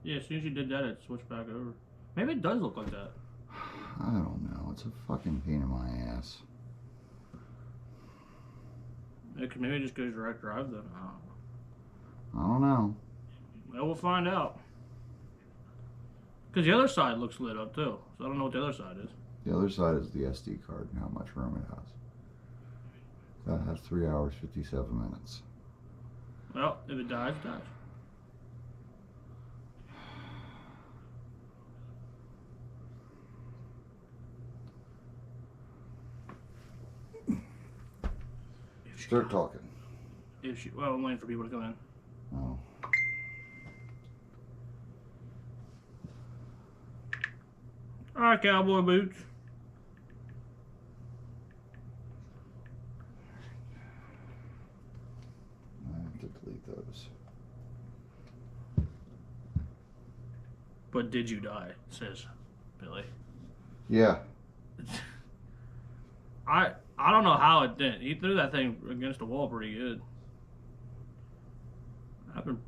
Yeah, as soon as you did that, it switched back over. Maybe it does look like that. I don't know. It's a fucking pain in my ass. Maybe it just goes direct drive then. I don't know. Well, we'll find out. Because the other side looks lit up too. So I don't know what the other side is. The other side is the SD card and how much room it has. That has 3 hours, 57 minutes. Well, if it dies, it dies. Start talking. Well, I'm waiting for people to come in. Oh. All right, cowboy boots. I have to delete those. But did you die? Says Billy. Yeah. I don't know how it didn't. He threw that thing against the wall pretty good. Happened.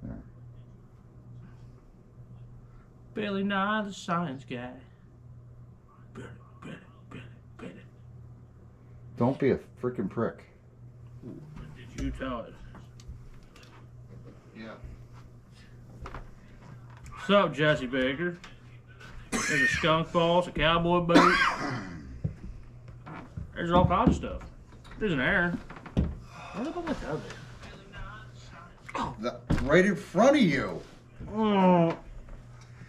There. Billy Nye, the science guy. Billy. Don't be a freaking prick. Did you tell it? Yeah. What's up, Jesse Baker? There's a skunk balls, a cowboy boot. There's all kinds of stuff. There's an Aaron. Where the fuck is that? Right in front of you.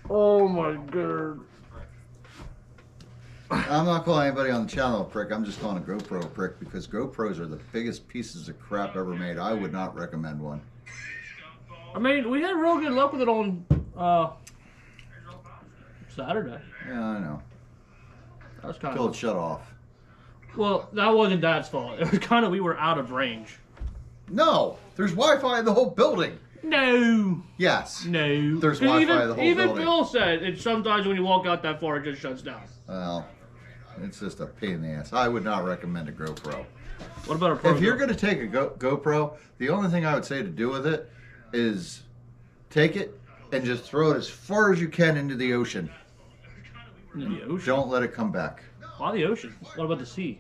Oh my god. I'm not calling anybody on the channel a prick. I'm just calling a GoPro a prick because GoPros are the biggest pieces of crap ever made. I would not recommend one. I mean, we had real good luck with it on Saturday. Yeah, I know. That was kind Until it of. shut off. Well, that wasn't Dad's fault. It was kind of we were out of range. No, there's Wi-Fi in the whole building. No. Yes. No. There's 'Cause Wi-Fi in the whole even building. Bill said it sometimes when you walk out that far, it just shuts down. Well, it's just a pain in the ass. I would not recommend a GoPro. What about a Pro? If you're going to take a GoPro, the only thing I would say to do with it is take it and just throw it as far as you can into the ocean. In the ocean? Don't let it come back. Why the ocean? What about the sea?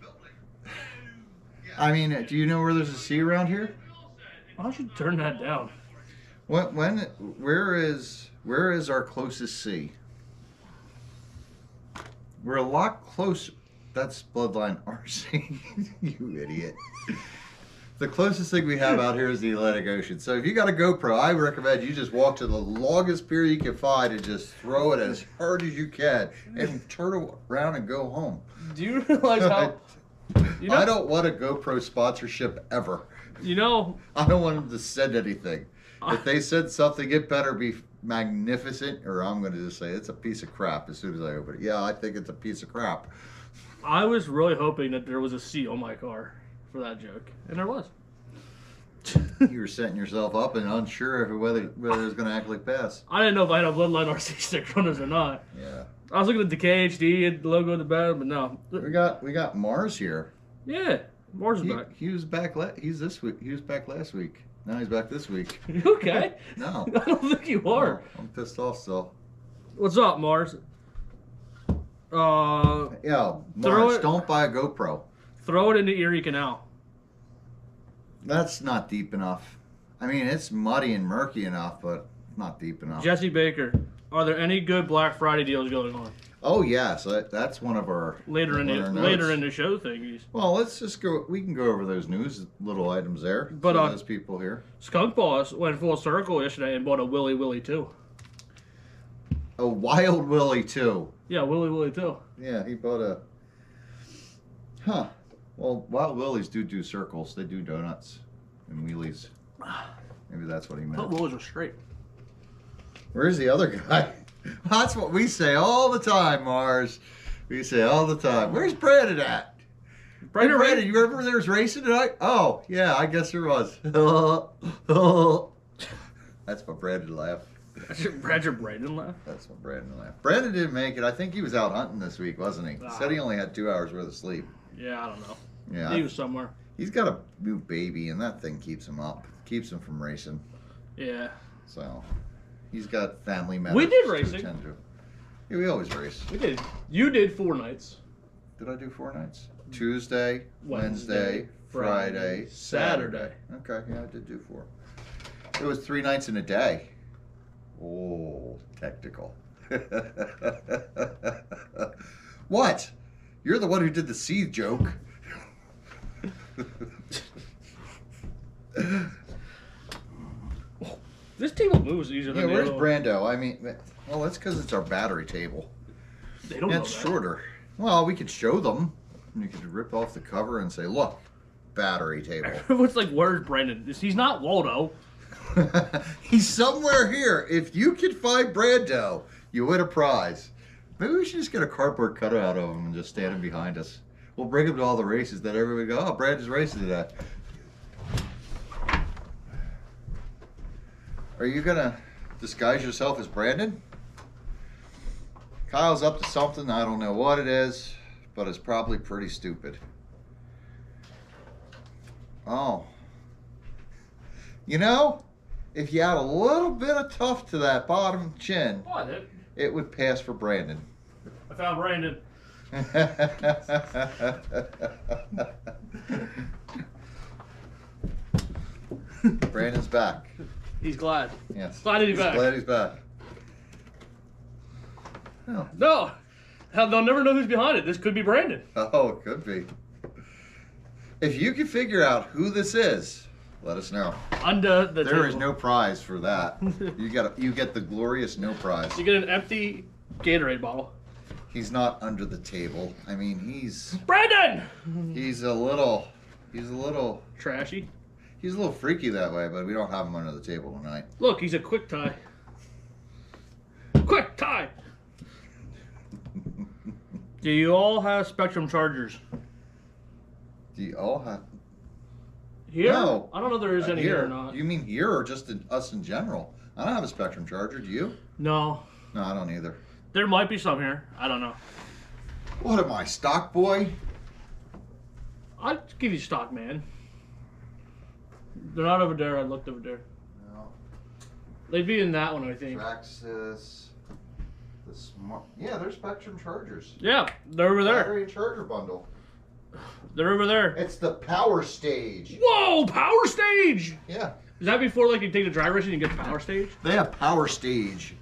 I mean, do you know where there's a sea around here? Why don't you turn that down? Where is our closest sea? We're a lot closer. That's Bloodline RC. You idiot. The closest thing we have out here is the Atlantic Ocean. So if you got a GoPro, I recommend you just walk to the longest pier you can find and just throw it as hard as you can and turn around and go home. Do you realize how? You know, I don't want a GoPro sponsorship ever. You know, I don't want them to send anything. If they send something, it better be magnificent, or I'm going to just say it's a piece of crap as soon as I open it. Yeah, I think it's a piece of crap. I was really hoping that there was a sea on my car for that joke, and there was. You were setting yourself up and unsure of whether it was going to actually pass. I didn't know if I had a Bloodline RC sticker on this or not. Yeah. I was looking at the KHD and the logo at the bottom, but no. We got Mars here. Yeah, Mars is He, back. he was back. He's this week. He was back last week. Now he's back this week. You okay? No. I don't think you are. No, I'm pissed off still. What's up, Mars? Yeah, Mars, don't buy a GoPro. Throw it into Erie Canal. That's not deep enough. I mean, it's muddy and murky enough, but not deep enough. Jesse Baker, are there any good Black Friday deals going on? Oh yes, that's one of our Later in the show thingies. Well, let's just go. We can go over those news little items there. But, for those people here. Skunk Boss went full circle yesterday and bought a Willy Willy 2. A Wild Willie too. Yeah, Willy Willy 2. Yeah, he bought a. Huh. Well, Wild Willies do circles. They do donuts and wheelies. Maybe that's what he I meant. thought Willies were straight. Where's the other guy? That's what we say all the time, Mars. We say all the time. Where's Brandon at? Brandon, Brandon, you remember there was racing tonight? Oh, yeah, I guess there was. That's my Brandon laugh. That's your Brandon laugh? That's my Brandon laugh. Brandon didn't make it. I think he was out hunting this week, wasn't he? Said he only had 2 hours worth of sleep. Yeah, I don't know. Yeah. He was somewhere. He's got a new baby, and that thing keeps him up. Keeps him from racing. Yeah. So He's got family matters. We did to racing. attend to. Yeah, we always race. We did. You did 4 nights. Did I do 4 nights? Tuesday, Wednesday, Wednesday, Friday, Friday, Saturday. Okay, yeah, I did do 4. It was 3 nights in a day. Oh, technical. What? You're the one who did the seed joke. This table moves easier Yeah, than where's the other. Brando? I mean, well, that's because it's our battery table. They don't Yeah, know it's that. shorter. Well, we could show them. You could rip off the cover and say, look, battery table. Everyone's like, where's Brandon? He's not Waldo. He's somewhere here. If you can find Brando, you win a prize. Maybe we should just get a cardboard cutout of him and just stand him behind us. We'll bring him to all the races. Then everybody go, oh, Brando's racing today. Are you going to disguise yourself as Brandon? Kyle's up to something. I don't know what it is, but it's probably pretty stupid. Oh. You know, if you add a little bit of tuft to that bottom chin, Oh, I did. it would pass for Brandon. I found Brandon. Brandon's back. He's glad. Yes. Glad he's back. Glad he's back. Oh. No. Hell, they'll never know who's behind it. This could be Brandon. Oh, it could be. If you can figure out who this is, let us know. Under the There is table. no prize for that. You get the glorious no prize. You get an empty Gatorade bottle. He's not under the table. I mean, he's Brandon! a little Trashy. he's a little freaky that way, but we don't have him under the table tonight. Look, he's a quick tie. Quick tie! Do you all have Spectrum chargers? Do you all have Here? No. I don't know if there is any here or not. You mean here or just us in general? I don't have a Spectrum charger. Do you? No. No, I don't either. There might be some here. I don't know. What am I, stock boy? I'd give you stock, man. They're not over there. I looked over there. No. They'd be in that one, I think. Traxxas. The smart. Yeah, they're Spectrum chargers. Yeah, they're over there. Battery and charger bundle. They're over there. It's the Power Stage. Whoa, Power Stage! Yeah. Is that before, like, you take the drag race and you get the Power Stage? They have Power Stage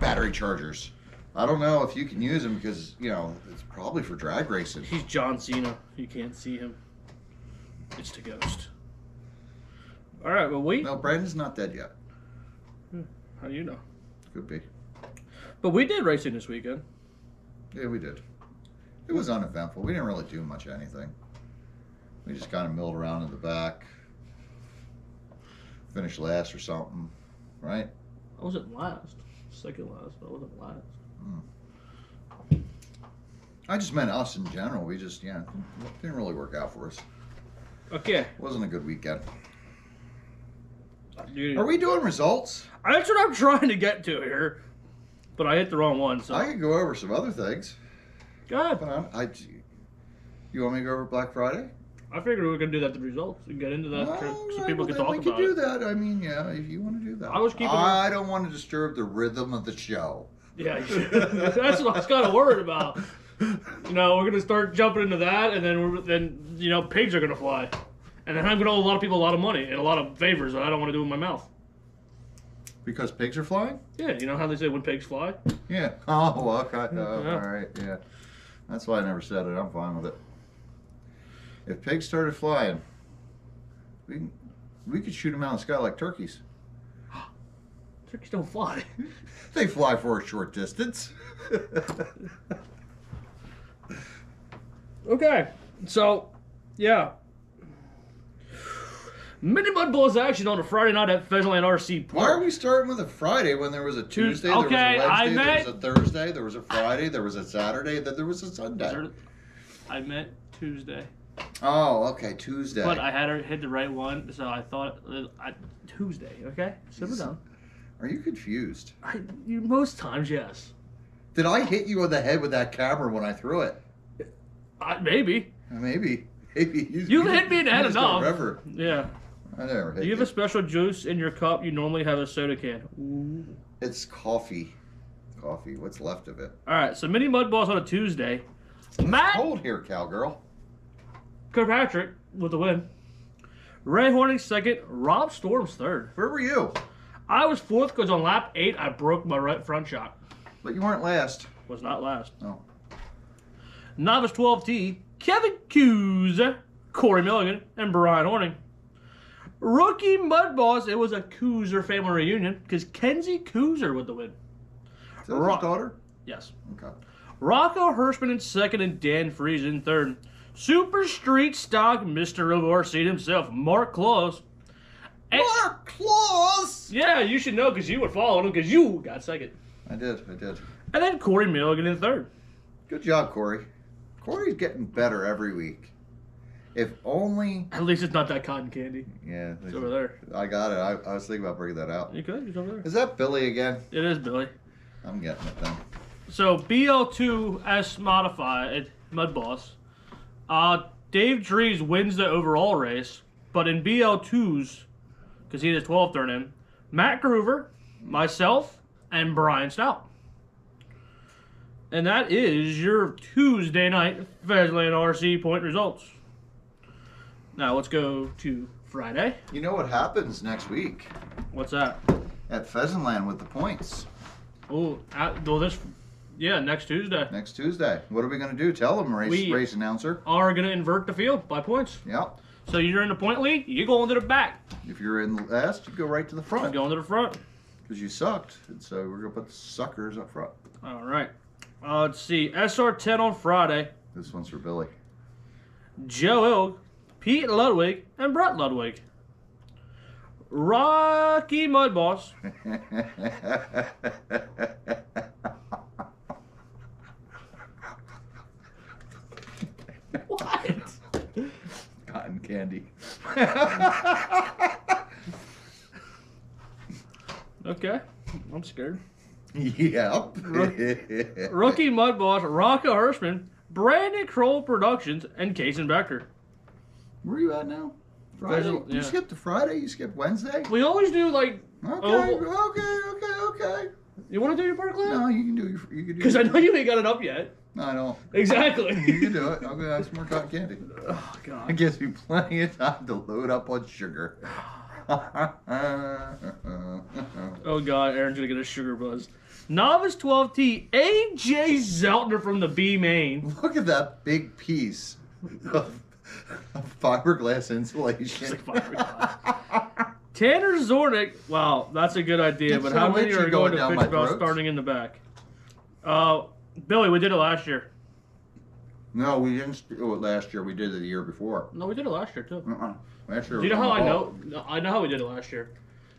battery chargers. I don't know if you can use them because, you know, it's probably for drag racing. He's John Cena. You can't see him. It's the ghost. All right, well, No, Brandon's not dead yet. How do you know? Could be. But we did racing this weekend. Yeah, we did. It was uneventful. We didn't really do much of anything. We just kind of milled around in the back. Finished last or something, right? I wasn't last. Second last, but I wasn't last. I just meant us in general. We just, yeah, didn't really work out for us. Okay. Wasn't a good weekend. Dude, Are we doing results? that's what I'm trying to get to here. But I hit the wrong one, so. I could go over some other things. Go ahead. But you want me to go over Black Friday? I figured we were going to do that, the results, and get into that so Well, people could then talk we about could do it. that. I mean, yeah, if you want to do that. I was keeping- I don't want to disturb the rhythm of the show. Yeah, that's what I was kind of worried about. You know, we're gonna start jumping into that, and then you know, pigs are gonna fly, and then I'm gonna owe a lot of people a lot of money and a lot of favors that I don't want to do with my mouth. Because pigs are flying? Yeah, you know how they say when pigs fly? Yeah. Oh, okay. Oh, Yeah. all right. Yeah. That's why I never said it. I'm fine with it. If pigs started flying, we could shoot them out of the sky like turkeys. Turkeys don't fly. They fly for a short distance. Okay, so yeah, Mini Mud Bulls action on a Friday night at Pheasantland RC Park. Why are we starting with a Friday when there was a Tuesday, Okay, there was a I Wednesday, there meant- was a Thursday, there was a Friday, there was a Saturday, then there was a Sunday? I meant Tuesday, Oh, okay, Tuesday. but I had her hit the right one, so I thought Tuesday. Okay, simmer down. Are you confused? Most times, yes. Did I hit you on the head with that camera when I threw it? Maybe. Maybe. Maybe. You've hit me in the head just don't enough. remember. Yeah. I never hit Do you have a special juice in your cup? You normally have a soda can. Ooh. It's coffee. Coffee. What's left of it? All right, so mini mud balls on a Tuesday. It's Matt cold here, cowgirl. Kirkpatrick with the win. Ray Horning second. Rob Storms third. Where were you? I was fourth because on lap 8 I broke my right front shock. But you weren't last. Was not last. No. Novice 12T. Kevin Kuzer, Corey Milligan, and Brian Horning. Rookie mud balls. It was a Kuzer family reunion because Kenzie Kuzer with the win. Is that his daughter? Yes. Okay. Rocco Hirschman in second and Dan Fries in third. Super Street Stock Mr. Overseed himself, Mark Claus. Mark Claus! Yeah, you should know because you would follow him because you got second. I did. And then Corey Milligan in third. Good job, Corey. Corey's getting better every week. If only... At least it's not that cotton candy. Yeah. It's over there. I got it. I was thinking about bringing that out. You could. It's over there. Is that Billy again? It is, Billy. I'm getting it then. So, BL2S modified mud boss. Dave Drees wins the overall race, but in BL2s, because he has 12th turn in, Matt Groover, myself, and Brian Stout. And that is your Tuesday night Fezland RC point results. Now let's go to Friday. You know what happens next week What's that? at Pheasantland with the points? Oh, next Tuesday. Next Tuesday. What are we going to do? Tell them, race announcer. Are going to invert the field by points. Yep. So you're in the point lead, you go into the back. If you're in the last, you go right to the front. Go into the front. Because you sucked. And so we're going to put the suckers up front. All right. Let's see. SR10 on Friday. This one's for Billy. Joe Ilg, Pete Ludwig, and Brett Ludwig. Rocky Mud Boss. What? Cotton candy. Okay. I'm scared. Yep. Rookie Mud Boss, Rocco Hirschman, Brandon Kroll Productions, and Kason Becker. Where are you at now? Friday? Yeah. You skipped the Friday? You skipped Wednesday? We always do like. Okay. You want to do your park lab? No, you can do your. Because I know you ain't got it up yet. No, I don't. Exactly. You can do it. I'm gonna have some more cotton candy. Oh God. It gives me plenty of time to load up on sugar. Oh God, Aaron's gonna get a sugar buzz. Novice 12T, AJ Zeltner from the B Main. Look at that big piece of fiberglass insulation. Tanner Zornick. Wow, that's a good idea. It's But so how many itchy are going going to down my Fishbowl throat. starting in the back? Billy, we did it last year. No, we didn't do it last year. We did it the year before. No, we did it last year too. Last year. Do you know was how on I the know? ball. No, I know how we did it last year.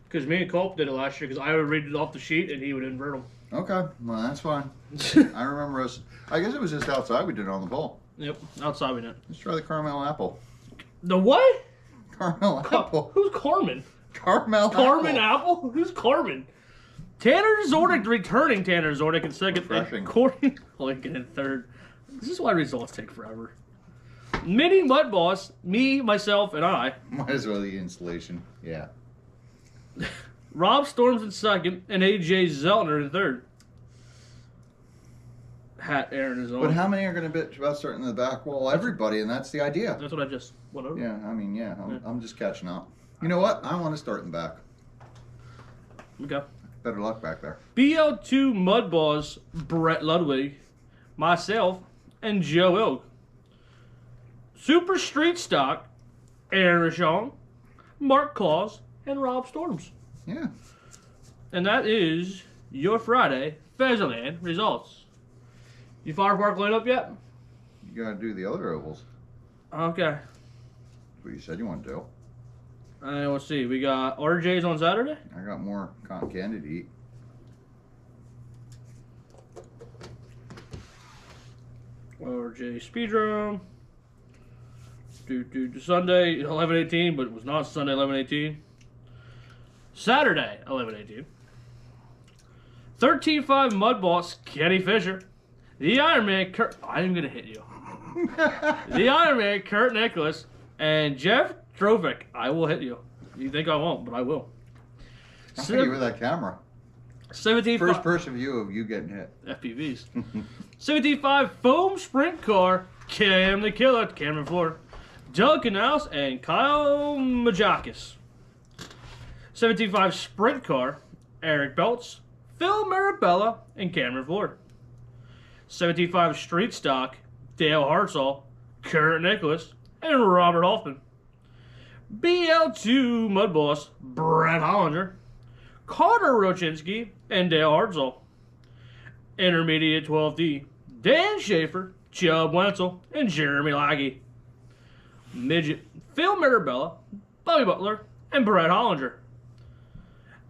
Because me and Culp did it last year. Because I would read it off the sheet and he would invert them. Okay, well that's fine. I remember us. I guess it was just outside. We did it on the ball. Yep, outside we didn't. Let's try the caramel apple. The what? Caramel apple. Who's Carmen? Caramel Carmen apple. Apple? Who's Carmen? Tanner Zornick returning Tanner Zornick in second. Refreshing. And Corey Lincoln in third. This is why results take forever. Mini Mud Boss, me, myself, and I. Might as well the insulation. Yeah. Rob Storms in second, and AJ Zeltner in third. Hat Aaron is on. But how many are going to bitch about starting in the back wall? Everybody, and that's the idea. That's what I just went over. Yeah, I mean, I'm just catching up. You know what? I want to start in the back. Okay. Better luck back there. BL2 Mud Boss, Brett Ludwig, myself, and Joe Ilg. Super Street Stock, Aaron Rashong, Mark Claus, and Rob Storms. Yeah. And that is your Friday Pheasantland results. You fire park line up yet? You got to do the other ovals. Okay. That's what you said you want to do. Let's see. We got RJ's on Saturday. I got more cotton candy to eat. RJ Speedrome. Sunday 11:18, but it was not Sunday 11:18. Saturday 11:18. 13.5 Mud Boss Kenny Fisher. The Iron Man Kurt. I'm gonna hit you. The Iron Man Kurt Nicholas and Jeff Trovic. I will hit you. You think I won't, but I will. I'll hit you with that camera. 17 First person view of you getting hit. FPVs. 75 foam sprint car. Cam the Killer, Cameron Ford, Duncan House, and Kyle Majakis. 75 sprint car. Eric Belts, Phil Marabella, and Cameron Ford. 75 street stock. Dale Hartzell, Kurt Nicholas, and Robert Hoffman. BL2 Mud Boss, Brett Hollinger, Carter Rochinski, and Dale Hartzell. Intermediate 12D, Dan Schaefer, Chubb Wenzel, and Jeremy Laggy. Midget, Phil Marabella, Bobby Butler, and Brett Hollinger.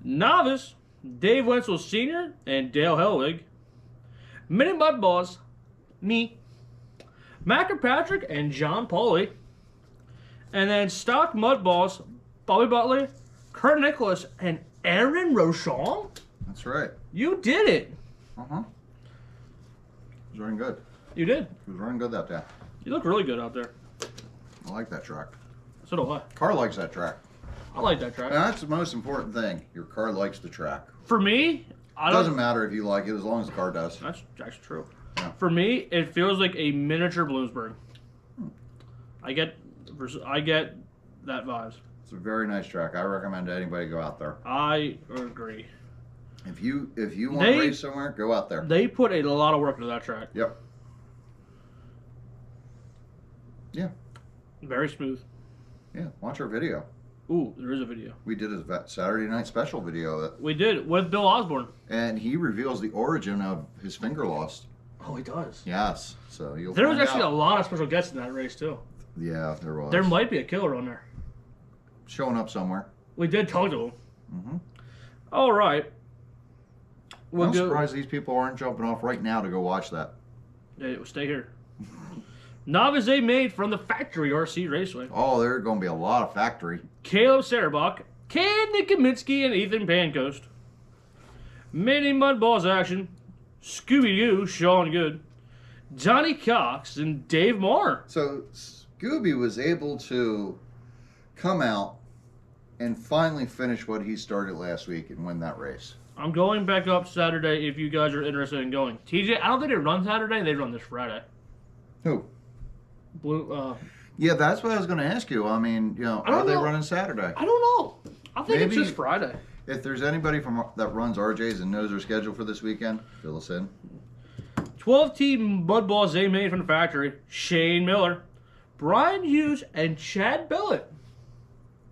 Novice, Dave Wenzel Sr. and Dale Hellwig. Mini Mud Boss, me, Macker Patrick, and John Pauly. And then Stock Mud Boss, Bobby Butler, Kurt Nicholas, and Aaron Rochon. That's right. You did it. Uh-huh. It was running good. You did. It was running good that day. You look really good out there. I like that track. So do I. Car likes that track. I like that track. And that's the most important thing. Your car likes the track. For me, It doesn't matter if you like it as long as the car does. That's actually true. Yeah. For me, it feels like a miniature Bloomsburg. I get that vibes. It's a very nice track. I recommend anybody go out there. I agree. If you want to race somewhere, go out there. They put a lot of work into that track. Yep. Yeah. Very smooth. Yeah. Watch our video. Ooh, there is a video. We did a Saturday night special video, We did with Bill Osborne. and he reveals the origin of his finger loss. Oh, he does. Yes. So you'll. There was find actually out. a lot of special guests in that race too. Yeah, there was. There might be a killer on there. Showing up somewhere. We did talk to him. Mm-hmm. All right. I'm surprised these people aren't jumping off right now to go watch that. Hey, stay here. Novice A made from the factory RC Raceway. Oh, there's going to be a lot of factory. Caleb Sarabach, Ken Kaminsky, and Ethan Pancoast. Mini Mud Balls action. Scooby-Doo, Sean Good. Johnny Cox, and Dave Moore. So Scooby was able to come out and finally finish what he started last week and win that race. I'm going back up Saturday if you guys are interested in going. TJ, I don't think they run Saturday. They run this Friday. Who? Blue. Yeah, that's what I was going to ask you. I mean, are they running Saturday? I don't know. I think Maybe- it's just Friday. If there's anybody that runs RJ's and knows their schedule for this weekend, fill us in. 12-team Mud Balls they made from the factory. Shane Miller, Brian Hughes, and Chad Billett.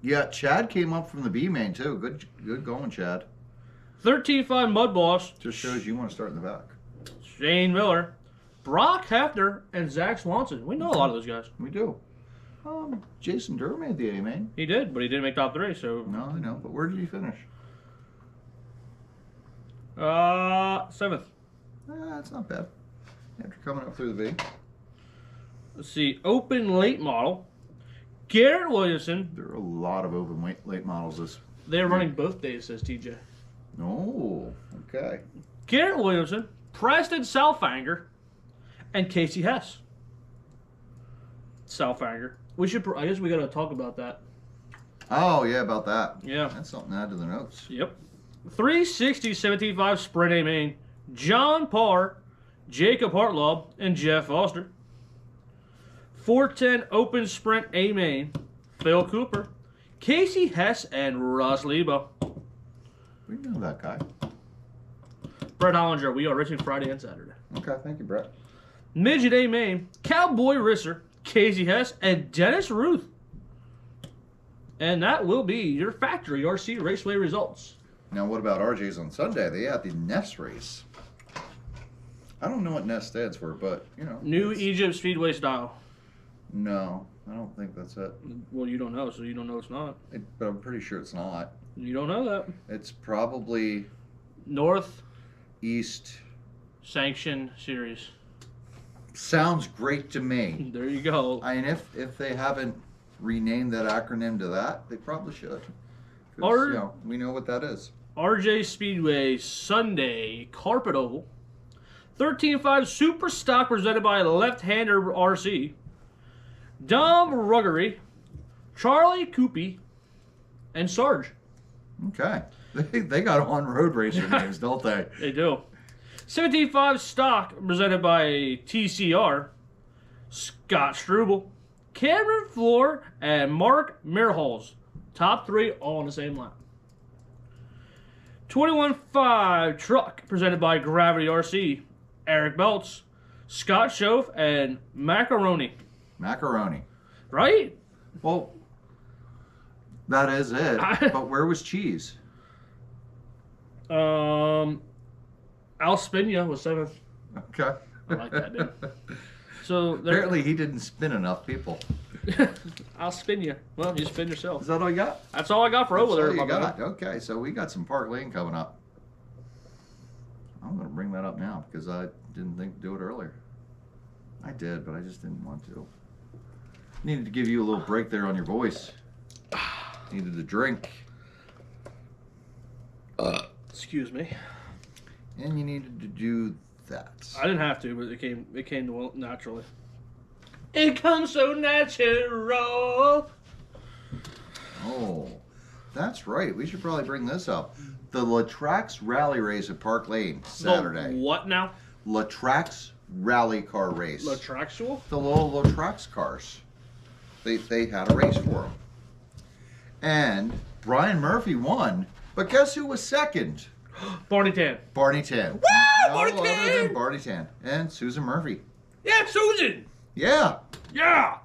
Yeah, Chad came up from the B main too. Good going, Chad. 13-5 Mud Balls. Just shows you want to start in the back. Shane Miller, Brock Hefner, and Zach Swanson. We know a lot of those guys. We do. Jason Durr made the A main. He did, but he didn't make top 3, so... No, I know, but where did he finish? 7th. That's not bad. After coming up through the V. Let's see. Open late model. Garrett Williamson. There are a lot of open late models this. They're running both days, says TJ. Oh, okay. Garrett Williamson, Preston Salfanger, and Casey Hess. Salfanger. I guess we got to talk about that. Oh, yeah, about that. Yeah. That's something to add to the notes. Yep. 360-75 Sprint A main. John Parr, Jacob Hartlaub, and Jeff Foster. 410 Open Sprint A main. Phil Cooper, Casey Hess, and Russ Lebo. We know that guy. Brett Hollinger, we are racing Friday and Saturday. Okay, thank you, Brett. Midget A main. Cowboy Risser, Casey Hess, and Dennis Ruth. And that will be your factory RC Raceway results. Now, what about RJ's on Sunday? They had the Nest race. I don't know what Nest stands for, but, New Egypt Speedway style. No, I don't think that's it. Well, you don't know, so you don't know it's not. But I'm pretty sure it's not. You don't know that. It's probably North East. Sanction Series. Sounds great to me. There you go. And if they haven't renamed that acronym to that, they probably should. 'Cause, Or- we know what that is. RJ Speedway Sunday Carpet Oval. 13.5 Super Stock presented by Left-Hander RC. Dom Ruggery, Charlie Coopy, and Sarge. Okay. They got on-road racer names, don't they? They do. 17.5 stock presented by TCR, Scott Struble, Cameron Floor, and Mark Mirholz. Top 3 all on the same lap. 21.5 truck presented by Gravity RC, Eric Belts, Scott Schoaf, and Macaroni. Macaroni. Right? Well, that is it. But where was Cheese? Al Spinia was 7th. Okay. I like that, dude. So Apparently he didn't spin enough people. I'll spin you. Well, you spin yourself. Is that all you got? That's all I got for over there. That's all my you brother. got. Okay, so we got some Park Lane coming up. I'm going to bring that up now because I didn't think to do it earlier. I did, but I just didn't want to. Needed to give you a little break there on your voice. Needed a drink. Excuse me. And you needed to do that. I didn't have to, but it came to naturally. It comes so natural. Oh, that's right. We should probably bring this up. The Latrax Rally Race at Park Lane, Saturday. The what now? Latrax Rally Car Race. Latraxual? The little Latrax cars. They had a race for them. And Brian Murphy won, but guess who was second? Barney Tan. Barney Tan. Woo! No Barney other Tan! than Barney Tan. And Susan Murphy. Yeah, Susan. Yeah. Yeah.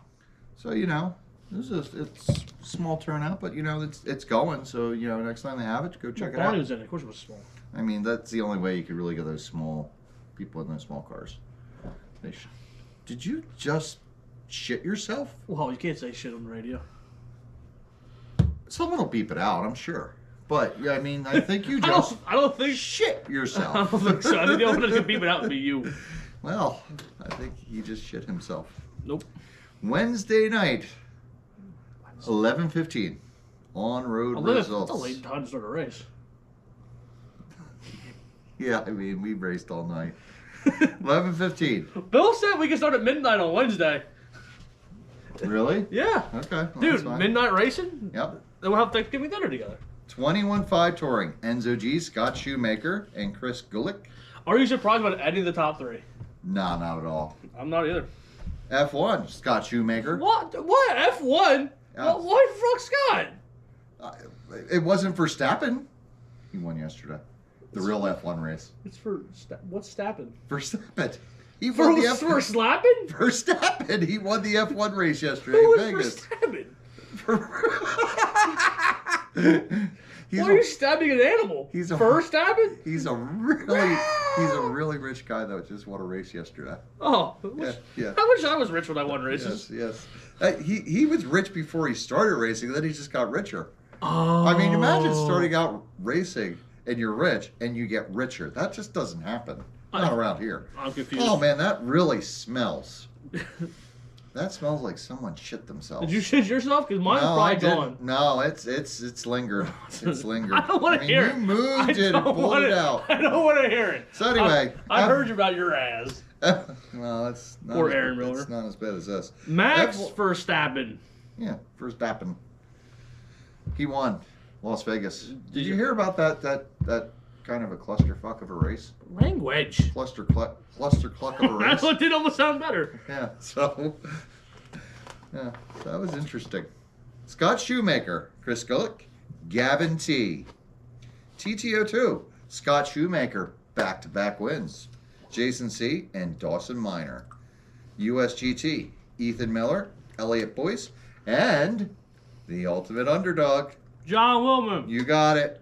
So, it's a small turnout, but, it's going. So, next time they have it, go check it Barney out. was in it. Of course it was small. I mean, that's the only way you could really get those small people in those small cars. Did you just shit yourself? Well, you can't say shit on the radio. Someone will beep it out, I'm sure. But, yeah, I mean, I think you just I don't think shit I yourself. don't think so. I think the only one that can beep it out would be you. Well, I think he just shit himself. Nope. Wednesday night, 11:15, on-road results. That's a late time to start a race. Yeah, I mean, we raced all night. 11:15. Bill said we can start at midnight on Wednesday. Really? Yeah. Okay. Well, Dude, that's fine. midnight racing? Yep. Then we'll have Thanksgiving dinner together. 21.5 touring. Enzo G, Scott Shoemaker, and Chris Gulick. Are you surprised about adding the top 3? Nah, not at all. I'm not either. F1, Scott Shoemaker. What? F1? Yeah. Why fuck Scott? It wasn't for Verstappen. He won yesterday. The real F1 race. It's for what's Stappen? Verstappen. He For won the slapping? Verstappen. He won the F1 race yesterday Who in is Vegas. Verstappen? Why are you stabbing an animal? He's a- Fur stabbing? He's a really rich guy that just won a race yesterday. Oh, Yeah. I wish I was rich when I won races. Yes. He was rich before he started racing, then he just got richer. Oh. I mean, imagine starting out racing and you're rich and you get richer. That just doesn't happen. Not around here. I'm confused. Oh man, that really smells. That smells like someone shit themselves. Did you shit yourself? Because mine's probably gone. No, it's lingered. It's lingered. I don't want to hear it. You moved it and pulled it out. I don't want to hear it. So anyway, I heard you about your ass. Well, that's not. Poor Aaron Miller. It's not as bad as this. Max Verstappen. Yeah, Verstappen. He won Las Vegas. Did you hear about that kind of a clusterfuck of a race? Language. Cluster cluck of a race. That did almost sound better. Yeah, so that was interesting. Scott Shoemaker, Chris Gulick, Gavin T. TTO2, Scott Shoemaker, back-to-back wins. Jason C. and Dawson Miner. USGT, Ethan Miller, Elliott Boyce, and the ultimate underdog. John Willman. You got it.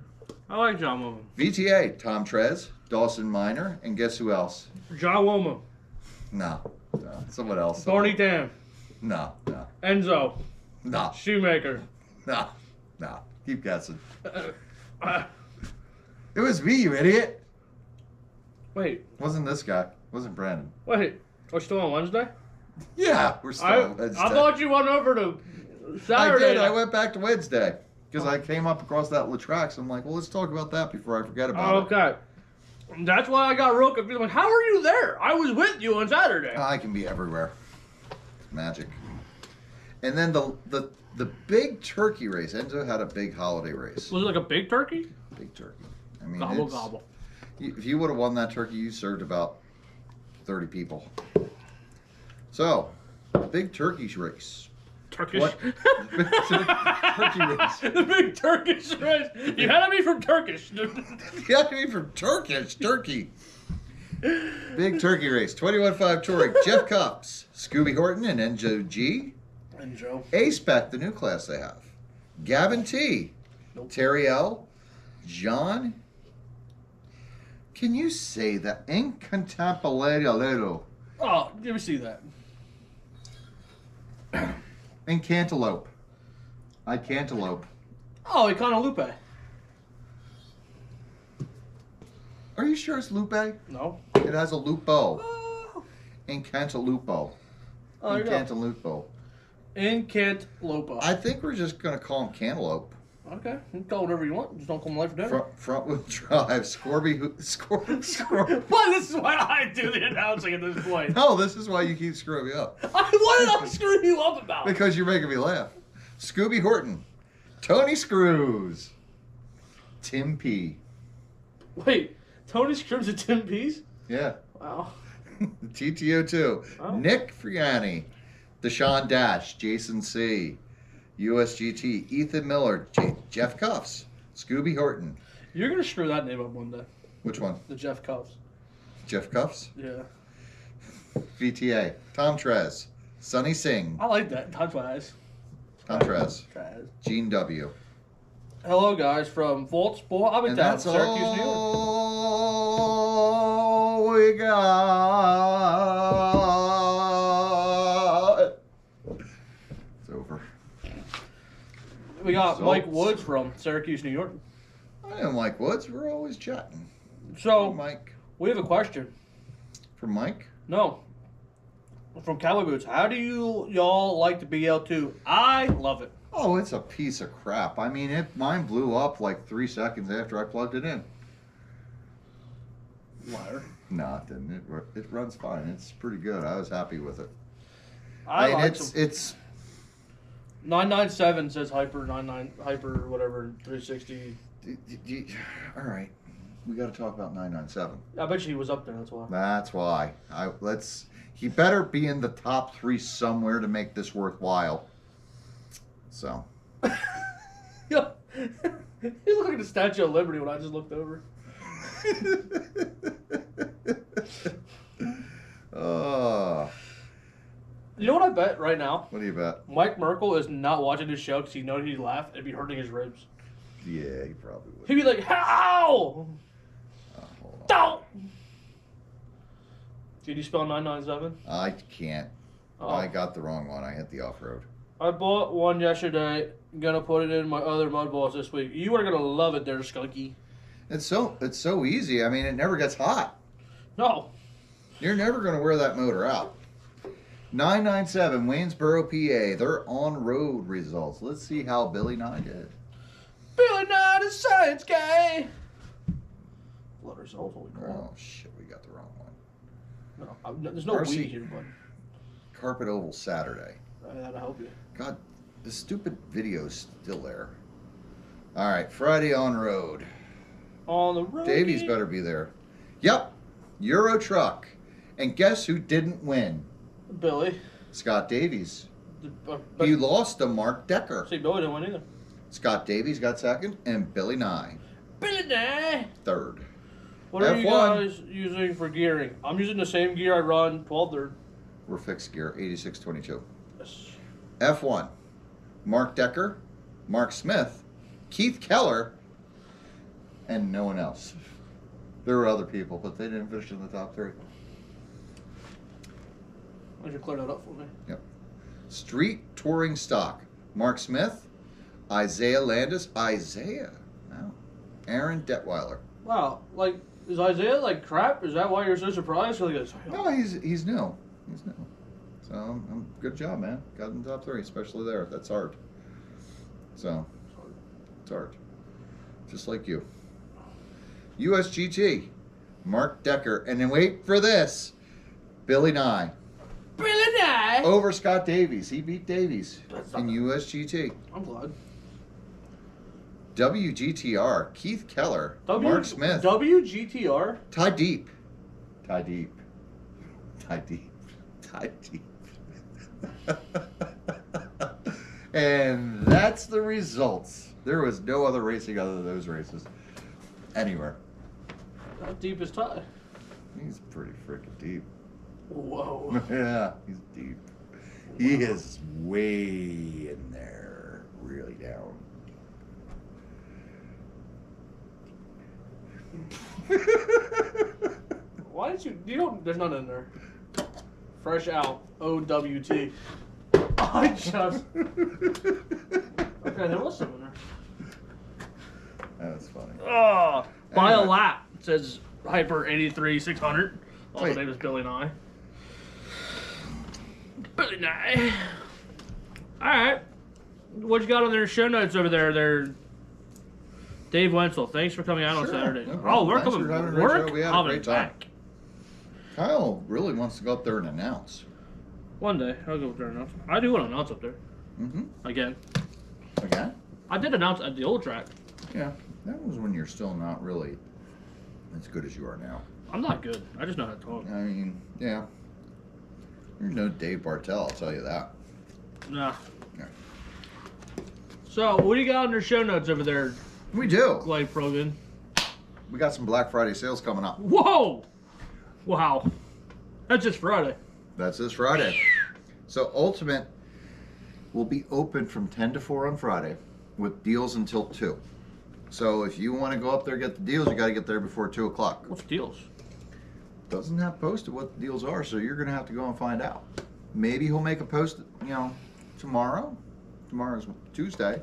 I like John Willman. VTA, Tom Trez, Dawson Miner, and guess who else? John Willman. No, someone else. Barney Tam. No. Enzo. No. Shoemaker. No. Keep guessing. It was me, you idiot. Wait. Wasn't this guy. Wasn't Brandon. Wait. We're still on Wednesday? Yeah, we're still I on Wednesday. thought you went over to I Saturday. did. I went back to Wednesday. Because I came up across that Latrax. I'm like, well, let's talk about that before I forget about it. Okay. That's why I got real confused. I'm like, how are you there? I was with you on Saturday. I can be everywhere. It's magic. And then the big turkey race. Enzo had a big holiday race. Was it like a big turkey? Big turkey. I mean, Gobble gobble. If you would have won that turkey, you served about 30 people. So, big turkey race. Turkish. What? Turkey race. The big Turkish race. You had to be from Turkish. You have to be from Turkey. Big turkey race. 21.5 touring. Jeff Cups, Scooby Horton, and Enzo G. And Joe. A-Spec, the new class they have. Gavin T. Nope. Terry L. John. Can you say that? Incantampalero. Oh, let me see that. And Cantaloupe. I Cantaloupe. Oh, Econalupe. Are you sure it's Lupe? No. It has a lupo. Oh, Incantalupo. there you go. Incantalupo. Incantalupo. I think we're just going to call him Cantaloupe. Okay, you can call it whatever you want. Just don't call them life for dinner. Front wheel drive. Scorby. Well, this is why I do the announcing at this point. No, this is why you keep screwing me up. What did I screw you up about? Because you're making me laugh. Scooby Horton. Tony Screws. Tim P. Wait, Tony Screws and Tim Pease? Yeah. Wow. TTO2. Oh. Nick Friani. Deshaun Dash. Jason C. USGT. Ethan Miller. Jeff Cuffs. Scooby Horton. You're going to screw that name up one day. Which one? The Jeff Cuffs. Jeff Cuffs? Yeah. VTA. Tom Trez. Sonny Singh. I like that. Touch my eyes. Tom Trez. Traz. Gene W. Hello, guys, from Volt Sport And Abington, that's Syracuse, New York. all we got. It's over. We got Mike Results. Woods from Syracuse, New York. I am Mike Woods. We're always chatting. So, Mike. we have a question. For Mike? No. From Cowboy Boots. How do y'all like the BL2? I love it. Oh, it's a piece of crap. I mean, mine blew up like 3 seconds after I plugged it in. Liar. No, it didn't. It runs fine. It's pretty good. I was happy with it. I mean, like it's 997 says hyper whatever 360. all right. We got to talk about 997. I bet you he was up there. That's why. That's why. He better be in the top 3 somewhere to make this worthwhile. So. Yeah. He looked like the Statue of Liberty when I just looked over. Oh. You know what I bet right now? What do you bet? Mike Merkel is not watching this show because he knows he'd laugh and be hurting his ribs. Yeah, he probably would. He'd be like, "How? Hold on. Don't!" Did you spell 997? I can't. Oh. I got the wrong one. I hit the off-road. I bought one yesterday. Gonna put it in my other mud balls this week. You are gonna love it, there, Skunky. It's so easy. I mean, it never gets hot. No. You're never going to wear that motor out. 997 Waynesboro, PA. Their on-road results. Let's see how Billy Nye did. Billy Nye, the science guy. What results? Holy crap. Oh shit, we got the wrong one. No, there's no RC. weed here, bud. Carpet Oval Saturday. That'll help you. God, the stupid video's still there. All right, Friday on road. On the road. Davies better be there. Yep, Euro Truck. And guess who didn't win? Billy. Scott Davies. But He lost to Mark Decker. see, Billy didn't win either. Scott Davies got second, and Billy Nye Billy Nye. third. What are you F1. guys using for gearing? I'm using the same gear I run 12-3. We're fixed gear, 8622. Yes. F1, Mark Decker, Mark Smith, Keith Keller, and no one else. There were other people, but they didn't finish in the top 3. Why don't you clear that up for me? Yep. Street Touring Stock, Mark Smith, Isaiah Landis, wow. Aaron Detweiler. Wow, like, is Isaiah like crap? Is that why you're so surprised? Like, No, he's new. He's new. So, good job, man. Got in the top 3, especially there. That's hard. So, it's hard. Just like you. USGT, Mark Decker, and then wait for this, Billy Nye. Billy Nye. Over Scott Davies. He beat Davies That's not in bad. USGT. I'm glad. WGTR. Keith Keller. Mark Smith. WGTR. Ty Deep. Ty Deep. Ty Deep. Ty Deep. And that's the results. There was no other racing other than those races anywhere. How deep is Ty? He's pretty freaking deep. Whoa. Yeah, he's deep. He is way in there, really down. Why did you don't, there's none in there. Fresh out. OWT. I just. Okay, there was some in there. That's funny. Oh, by a Anyway. lap. It says Hyper 83 600. Oh, Wait. the name is Billy Nye. Billy Nye. Alright. What you got on their show notes over there? There, Dave Wenzel. Thanks for coming out on Sure, Saturday. no Oh, problem. we're Thanks coming. for having a great We're show. We had a coming great time. back. Kyle really wants to go up there and announce. One day I'll go up there and announce. I do want to announce up there Mm-hmm. again. Again? I did announce at the old track. Yeah. That was when you're still not really as good as you are now. I'm not good. I just know how to talk. I mean, yeah. You're no Dave Bartel, I'll tell you that. Nah. Yeah. So, what do you got on your show notes over there, We do. Glade Progan? We got some Black Friday sales coming up. Whoa! Wow. That's just Friday. That's this Friday. So Ultimate will be open from 10 to 4 on Friday with deals until 2. So if you want to go up there and get the deals, you got to get there before 2 o'clock. What's deals? Doesn't have posted what the deals are, so you're going to have to go and find out. Maybe he'll make a post, tomorrow. Tomorrow's Tuesday.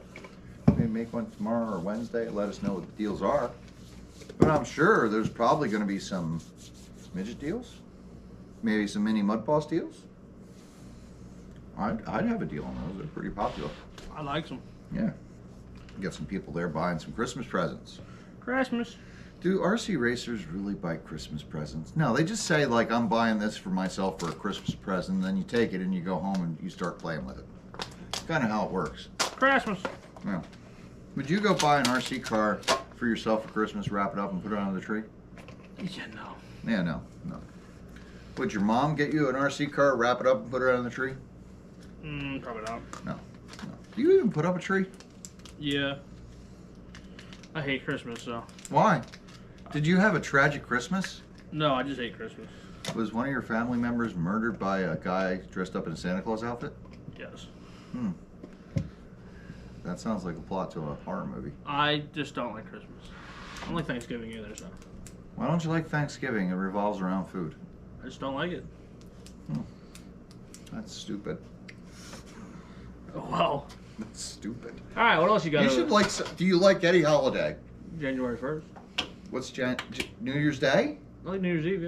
Maybe make one tomorrow or Wednesday. Let us know what the deals are. But I'm sure there's probably going to be some midget deals. Maybe some mini mud boss deals. I'd have a deal on those. They're pretty popular. I like some. Yeah. Get some people there buying some Christmas presents. Christmas. Do RC racers really buy Christmas presents? No, they just say, like, I'm buying this for myself for a Christmas present, and then you take it and you go home and you start playing with it. It's kind of how it works. Christmas. Yeah. Would you go buy an RC car for yourself for Christmas, wrap it up, and put it under the tree? Yeah, no. Yeah, no. Would your mom get you an RC car, wrap it up, and put it under the tree? Probably not. No. Do you even put up a tree? Yeah. I hate Christmas, so. Why? Did you have a tragic Christmas? No, I just hate Christmas. Was one of your family members murdered by a guy dressed up in a Santa Claus outfit? Yes. That sounds like a plot to a horror movie. I just don't like Christmas. I don't like Thanksgiving either, so. Why don't you like Thanksgiving? It revolves around food. I just don't like it. That's stupid. Oh, wow. That's stupid. Alright, what else you got? You over should like. Do you like any holiday? January 1st. What's New Year's Day? I like New Year's Eve,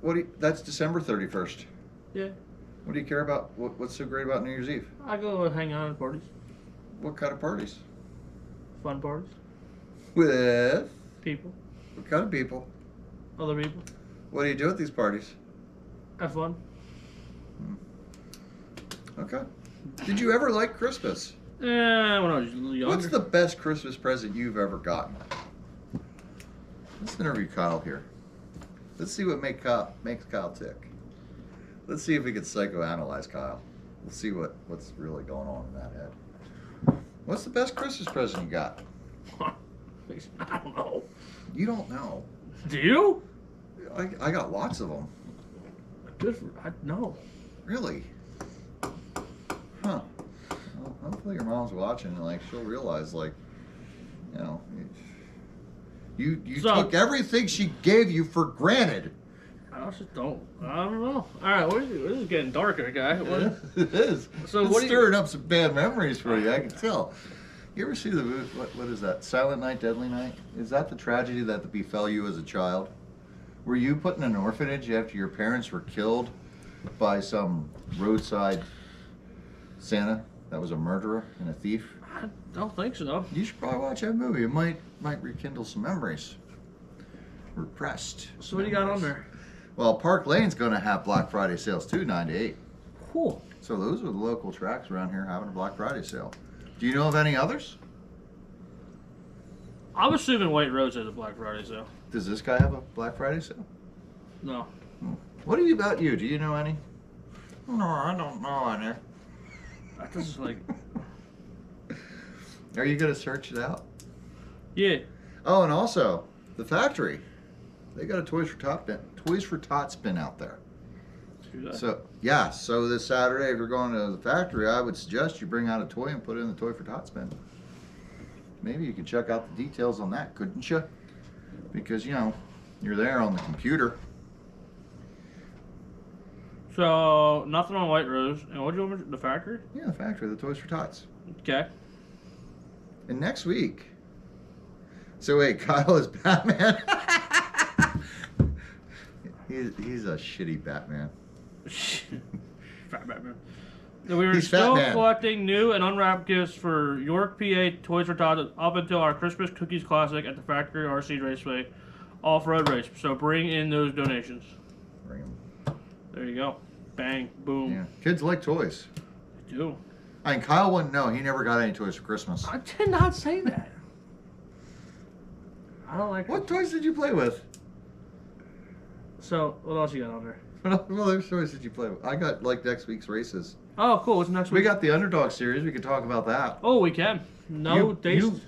yeah. That's December 31st. Yeah. What do you care about? What's so great about New Year's Eve? I go and hang out at parties. What kind of parties? Fun parties. With People. what kind of people? Other people. What do you do at these parties? Have fun. Okay. Did you ever like Christmas? When I was a little younger. What's the best Christmas present you've ever gotten? Let's interview Kyle here. Let's see what makes Kyle tick. Let's see if we can psychoanalyze Kyle. We'll see what's really going on in that head. What's the best Christmas present you got? I don't know. You don't know. Do you? I got lots of them. Good for, no. Really? Huh. Well, hopefully your mom's watching and like she'll realize you took everything she gave you for granted. I just don't. I don't know. All right, this is getting darker, guy. What, It is. So It's what do you- stirring up some bad memories for you, I can tell. You ever see the movie, what is that? Silent Night, Deadly Night? Is that the tragedy that befell you as a child? Were you put in an orphanage after your parents were killed by some roadside Santa that was a murderer and a thief? I don't think so. You should probably watch that movie. It might rekindle some memories. Repressed. So what do you got on there? Well, Park Lane's going to have Black Friday sales too, 9 to 8. Cool. So those are the local tracks around here having a Black Friday sale. Do you know of any others? I'm assuming White Rose has a Black Friday sale. Does this guy have a Black Friday sale? No. What about you? Do you know any? No, I don't know any. This is like... Are you going to search it out? Yeah. Oh, and also, the factory. They got a Toys for Tot spin out there. So, yeah, so this Saturday, if you're going to the factory, I would suggest you bring out a toy and put it in the Toy for Tot spin. Maybe you could check out the details on that, couldn't you? Because, you know, you're there on the computer. So, nothing on White Rose. And what do you want? The factory? Yeah, the factory, the Toys for Tots. Okay. And next week. So wait, Kyle is Batman. he's a shitty Batman. Fat Batman. We were still collecting new and unwrapped gifts for York, PA Toys for Tots up until our Christmas Cookies Classic at the Factory RC Raceway Off-Road Race. So bring in those donations. Bring them. There you go. Bang. Boom. Yeah. Kids like toys. They do. I mean, Kyle wouldn't know. He never got any toys for Christmas. I did not say that. I don't like... What toys did you play with? So, what else you got on there? What other toys did you play with? I got, like, next week's races. Oh, cool. What's next week? We got the Underdog Series. We can talk about that. Oh, we can. No dates. You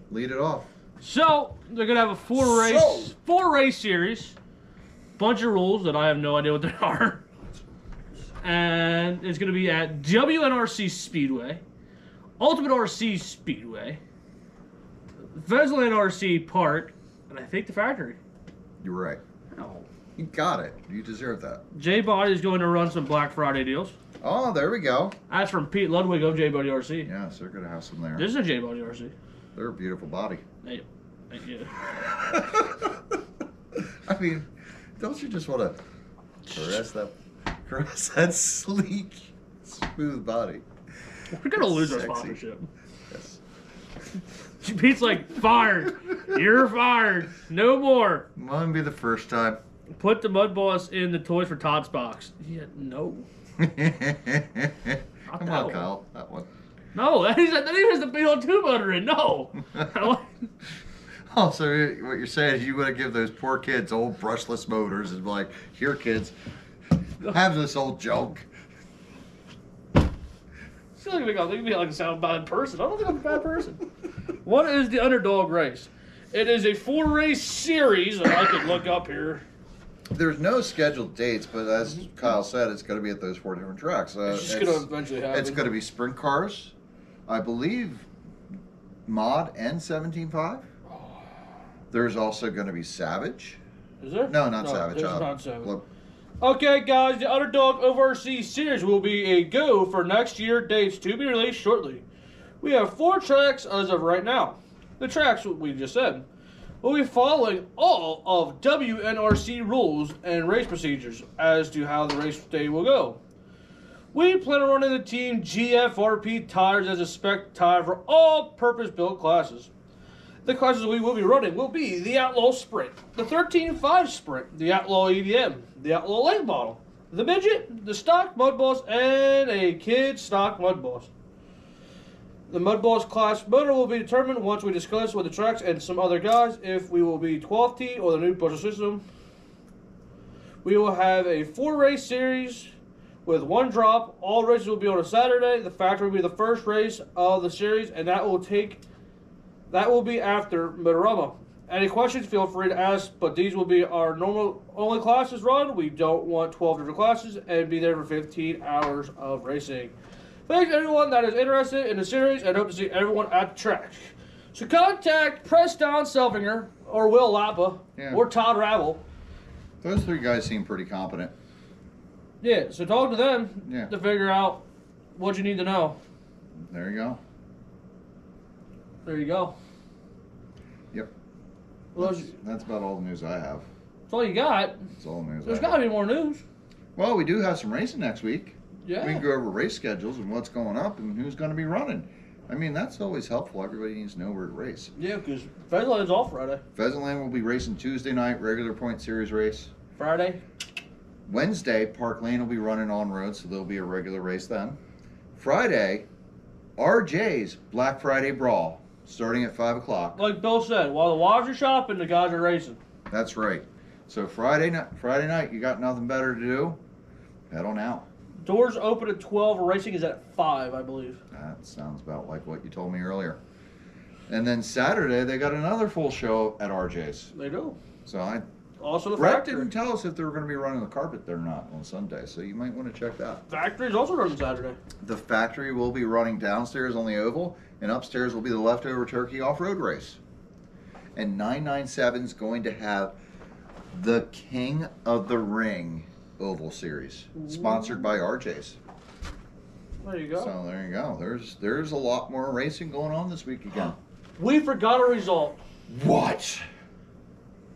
lead it off. So, they're going to have a four race series. Bunch of rules that I have no idea what they are. And it's going to be at WNRC Speedway, Ultimate RC Speedway, Veslin RC Park, and I think the factory. You're right. Oh. You got it. You deserve that. J-Body is going to run some Black Friday deals. Oh, there we go. That's from Pete Ludwig of J-Body RC. Yes, they're going to have some there. This is a J-Body RC. They're a beautiful body. Hey, thank you. I mean, don't you just want to caress that sleek, smooth body? We're going to lose our Sexy. sponsorship. Yes. Pete's like, fired. You're fired. No more. Wouldn't be the first time. Put the Mud Boss in the Toys for Tots box. Yeah, no. Come that on, one. Kyle. That one. No, that has the BL2 motor in. No. Oh, so what you're saying is you want to give those poor kids old brushless motors and be like, here, kids, have this old junk. Still think of me like a sound bad person. I don't think I'm a bad person. What is the Underdog race? It is a 4-race series that I could look up here. There's no scheduled dates, but as Kyle said, it's going to be at those 4 different tracks. It's just going to eventually happen. It's going to be sprint cars, I believe, mod and 17.5. There's also going to be Savage. Is there? No, not Savage. There's not Savage. Okay, guys, the Underdog OVRC series will be a go for next year. Dates to be released shortly. We have 4 tracks as of right now. The tracks, what we just said, will be following all of WNRC rules and race procedures as to how the race day will go. We plan on running the Team GFRP tires as a spec tire for all purpose-built classes. The classes we will be running will be the Outlaw Sprint, the 13.5 Sprint, the Outlaw EDM, the Outlaw Late Model, the Midget, the Stock Mud Boss, and a Kid Stock Mud Boss. The Mud Boss class motor will be determined once we discuss with the tracks and some other guys if we will be 12T or the new pusher system. We will have a 4-race series with 1 drop. All races will be on a Saturday. The factory will be the first race of the series, and that will be after Motorama. Any questions, feel free to ask, but these will be our normal only classes run. We don't want 12 different classes and be there for 15 hours of racing. Thanks everyone that is interested in the series and hope to see everyone at the track. So contact Preston Selfinger or Will Lappa or Todd Ravel. Those 3 guys seem pretty competent. Yeah, so talk to them to figure out what you need to know. There you go. There you go. Yep. Well, that's about all the news I have. That's all you got. That's all the news There's I got to be more news. Well, we do have some racing next week. Yeah. We can go over race schedules and what's going up and who's going to be running. I mean, that's always helpful. Everybody needs to know where to race. Yeah, because Pheasantland is off Friday. Pheasantland will be racing Tuesday night, regular point series race. Friday? Wednesday, Park Lane will be running on road, so there'll be a regular race then. Friday, RJ's Black Friday Brawl, starting at 5 o'clock. Like Bill said, while the wives are shopping, the guys are racing. That's right. So Friday night, you got nothing better to do? Head on out. Doors open at 12. Racing is at 5, I believe. That sounds about like what you told me earlier. And then Saturday, they got another full show at RJ's. They do. So Also the Brett factory. didn't tell us if they were going to be running the carpet there or not on Sunday, so you might want to check that. Factory's also running Saturday. The factory will be running downstairs on the oval, and upstairs will be the leftover turkey off-road race. And 997 is going to have the King of the Ring Oval Series, sponsored by RJ's. There you go. So there you go. There's a lot more racing going on this week again. We forgot a result. What?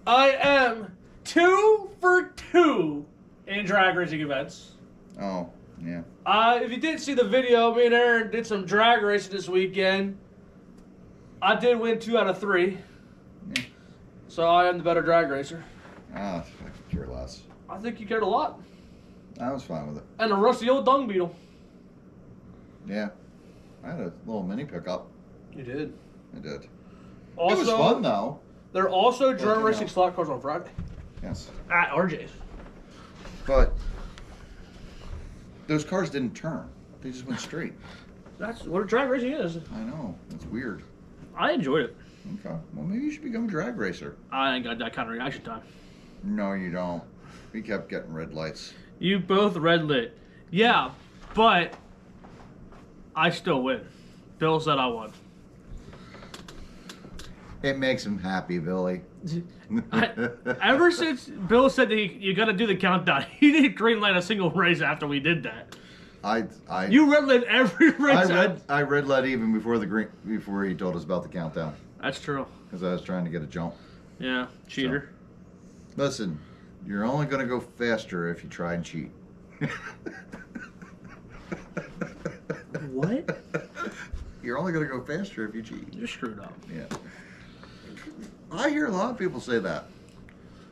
I am 2 for 2 in drag racing events. Oh, yeah. If you didn't see the video, me and Aaron did some drag racing this weekend. I did win 2 out of 3. Yeah. So I am the better drag racer. Ah, I could care less. I think you cared a lot. I was fine with it. And a rusty old dung beetle. Yeah. I had a little mini pickup. You did. I did. Also, it was fun, though. They're also drone you racing know. slot cars on Friday. Yes. At RJ's. But those cars didn't turn. They just went straight. That's what drag racing is. I know. It's weird. I enjoyed it. Okay. Well, maybe you should become a drag racer. I ain't got that kind of reaction time. No, you don't. We kept getting red lights. You both red lit. Yeah, but I still win. Bill said I won. It makes him happy, Billy. Ever since Bill said that you got to do the countdown, he didn't green light a single race after we did that. You red lit every race. I red light even before he told us about the countdown. That's true. Because I was trying to get a jump. Yeah, cheater. So, listen, you're only going to go faster if you try and cheat. What? You're only going to go faster if you cheat. You're screwed up. Yeah. I hear a lot of people say that.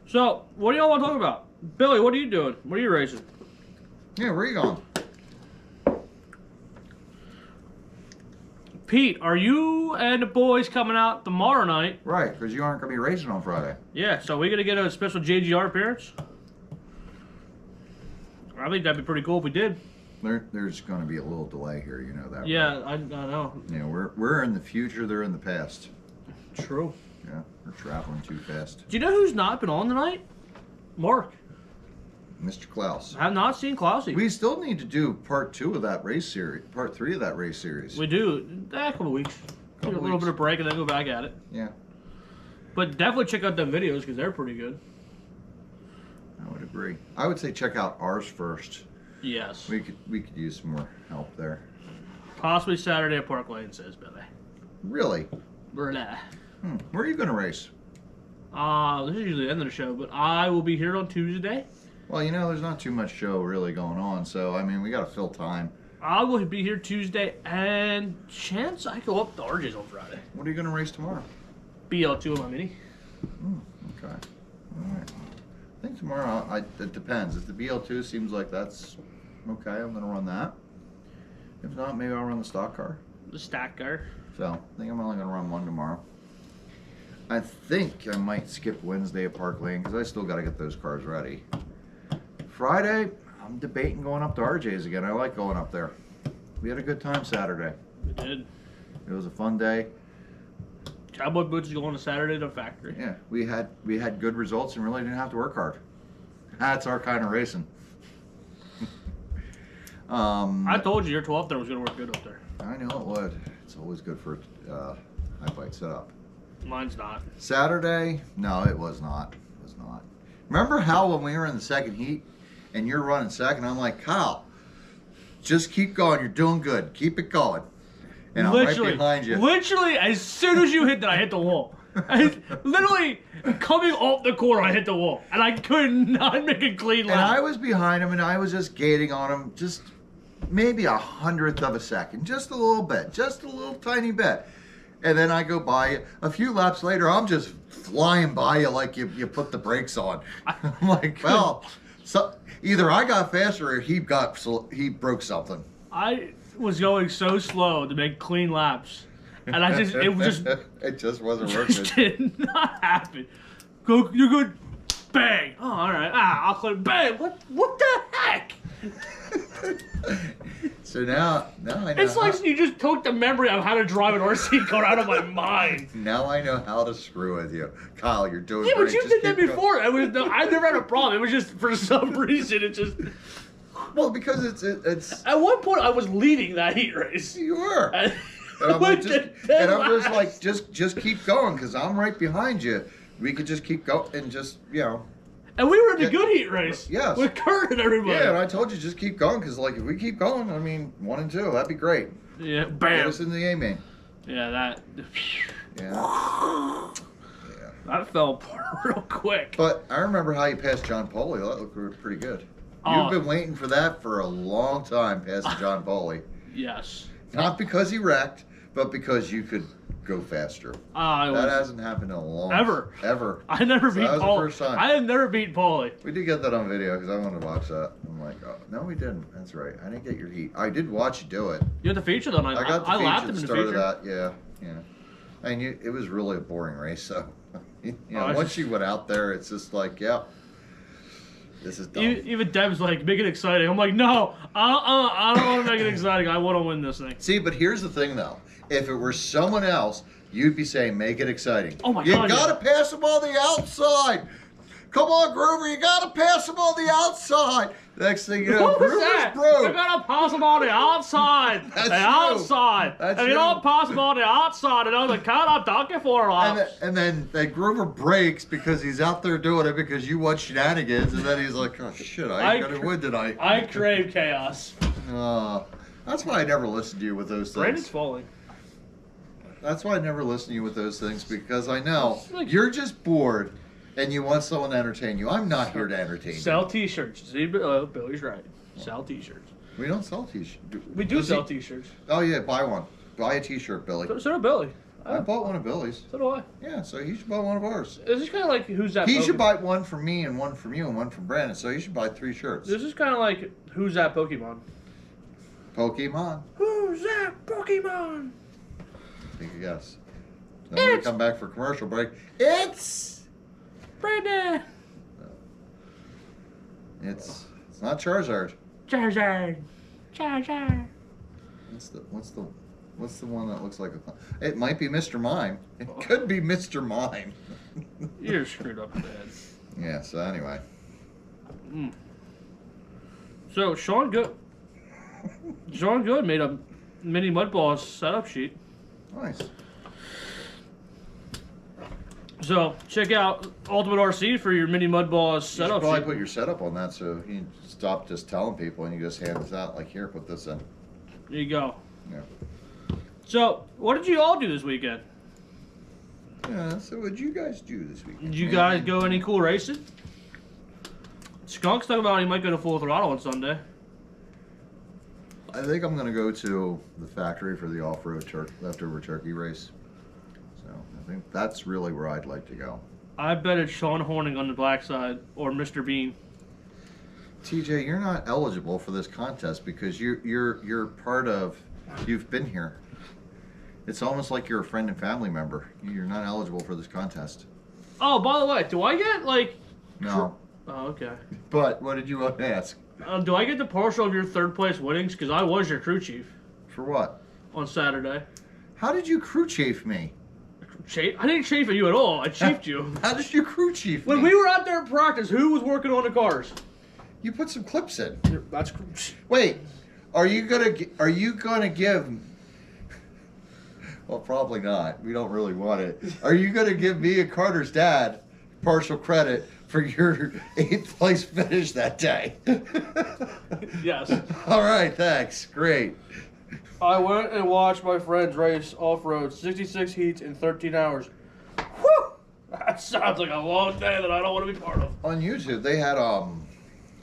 So, what do y'all want to talk about? Billy, what are you doing? What are you racing? Yeah, where are you going? Pete, are you and the boys coming out tomorrow night? Right, because you aren't going to be racing on Friday. Yeah, so we going to get a special JGR appearance? I think that'd be pretty cool if we did. There's going to be a little delay here, you know that. Yeah, right? I know. You know, we're in the future, they're in the past. True. Yeah, we're traveling too fast. Do you know who's not been on tonight? Mark. Mr. Klaus. I have not seen Klausy. We still need to do part 2 of that race series, part 3 of that race series. We do. A couple of weeks. Take a little bit of break and then go back at it. Yeah. But definitely check out them videos because they're pretty good. I would agree. I would say check out ours first. Yes. We could use some more help there. Possibly Saturday at Park Lane, says Billy. Really? Blah. Where are you going to race? This is usually the end of the show, but I will be here on Tuesday. Well, you know, there's not too much show really going on, so, I mean, we got to fill time. I will be here Tuesday, and chance I go up to RJ's on Friday. What are you going to race tomorrow? BL2 on my mini. Okay. All right. I think tomorrow, it depends. If the BL2 seems like that's okay, I'm going to run that. If not, maybe I'll run the stock car. The stack car. So, I think I'm only going to run one tomorrow. I think I might skip Wednesday at Park Lane because I still got to get those cars ready. Friday, I'm debating going up to RJ's again. I like going up there. We had a good time Saturday. We did. It was a fun day. Cowboy Boots is going to Saturday to the factory. Yeah, we had good results and really didn't have to work hard. That's our kind of racing. I told you your 12 there was going to work good up there. I know it would. It's always good for high bike setup. Mine's not. Saturday? No, it was not. It was not. Remember how when we were in the second heat and you're running second, I'm like, Kyle, just keep going. You're doing good. Keep it going. And I'm right behind you. Literally, as soon as you hit that, I hit the wall. Literally, coming off the corner, I hit the wall. And I could not make a clean lap. And I was behind him, and I was just gating on him, just maybe 1/100th of a second. Just a little bit. Just a little tiny bit. And then I go by you. A few laps later, I'm just flying by you like you put the brakes on. I'm like, well, so either I got faster or he broke something. I was going so slow to make clean laps, and it just wasn't working. Just did not happen. Go, you're good. Bang. Oh, all right. I'll clear. Bang. What the heck? So now I know. It's like you just took the memory of how to drive an RC car out of my mind. Now I know how to screw with you, Kyle. You're doing Yeah, great. but you did that before. I never had a problem. It was just for some reason it just. Well, because it's. At one point, I was leading that heat race. You were. And I'm like, just keep going, because I'm right behind you. We could just keep going and just, And we were in the good heat race. Yes. With Kurt and everybody. Yeah, and I told you just keep going, because like if we keep going, I mean 1 and 2, that'd be great. Yeah. Get Bam. us in the A main. Yeah, that. Yeah. That fell apart real quick. But I remember how you passed John Poley. That looked pretty good. Oh. You've been waiting for that for a long time, passing John Poley. Yes. Not because he wrecked, but because you could go faster. That hasn't happened in a long Ever. I never beat that was Paul. the first time. I have never beat Paulie. We did get that on video because I wanted to watch that. I'm like, oh, no, we didn't. That's right. I didn't get your heat. I did watch you do it. You had the feature though. I got the I laughed feature at at the the start of feature. that. Yeah. And it was really a boring race. So, Oh, once you went out there, it's just like, yeah, this is dumb. Even Deb's like, make it exciting. I'm like, no, I don't want to make it exciting. I want to win this thing. See, but here's the thing, though. If it were someone else, you'd be saying, make it exciting. Oh, my you God. You got to pass him on the outside. Come on, Groover. You got to pass him on the outside. Next thing you know, What was Groover's that? broke. You gotta pass him on the outside. That's the true. outside. That's if you true. don't pass him on the outside, and the cut, I'm talking for a while. And then Groover breaks because he's out there doing it because you watch shenanigans, and then he's like, oh, shit, I ain't going to win tonight. I crave chaos. That's why I never listen to you with those things. Brandon's falling. That's why I never listen to you with those things, because I know you're just bored and you want someone to entertain you. I'm not here to entertain you. Sell t-shirts. See, Billy's right. Sell t-shirts. We don't sell t-shirts. We do sell t-shirts. Oh, yeah, buy one. Buy a t-shirt, Billy. So do Billy. I bought one of Billy's. So do I. Yeah, so you should buy one of ours. This is kind of like Who's That He should Pokemon? buy one from me and one from you and one from Brandon, so you should buy 3 shirts. This is kind of like Who's That Pokemon? Pokemon. Who's that Pokemon? Take a guess. Then when we come back for commercial break, it's Brandon. It's not Charizard. Charizard. What's the one that looks like a? It might be Mr. Mime. It could be Mr. Mime. You're screwed up in the head. Yeah. So anyway. So Sean Good made a mini mud balls setup sheet. Nice. So check out Ultimate RC for your mini mud balls You should setup probably sheet. put your setup on that, so you stop just telling people and you just hand this out. Like, here, put this in. There you go. Yeah. So what did you all do this weekend? Yeah. So what'd you guys do this week? Did you guys go any cool racing? Skunk's talking about he might go to Full Throttle on Sunday. I think I'm gonna go to the factory for the off-road leftover turkey race. So I think that's really where I'd like to go. I bet it's Sean Horning on the black side or Mr. Bean. TJ, you're not eligible for this contest because you're part of. You've been here. It's almost like you're a friend and family member. You're not eligible for this contest. Oh, by the way, do I get like? No. Oh, okay. But what did you want to ask? Do I get the partial of your third place winnings? Because I was your crew chief For what? on Saturday. How did you crew chief me? I didn't chief at you at all. I chiefed you. How did you crew chief When me? we were out there in practice, who was working on the cars? You put some clips in. That's Wait, are you gonna give? Well, probably not. We don't really want it. Are you gonna give me and Carter's dad partial credit for your 8th place finish that day? yes. All right, thanks. Great. I went and watched my friends race off-road, 66 heats in 13 hours. Whew! That sounds like a long day that I don't want to be part of. On YouTube, they had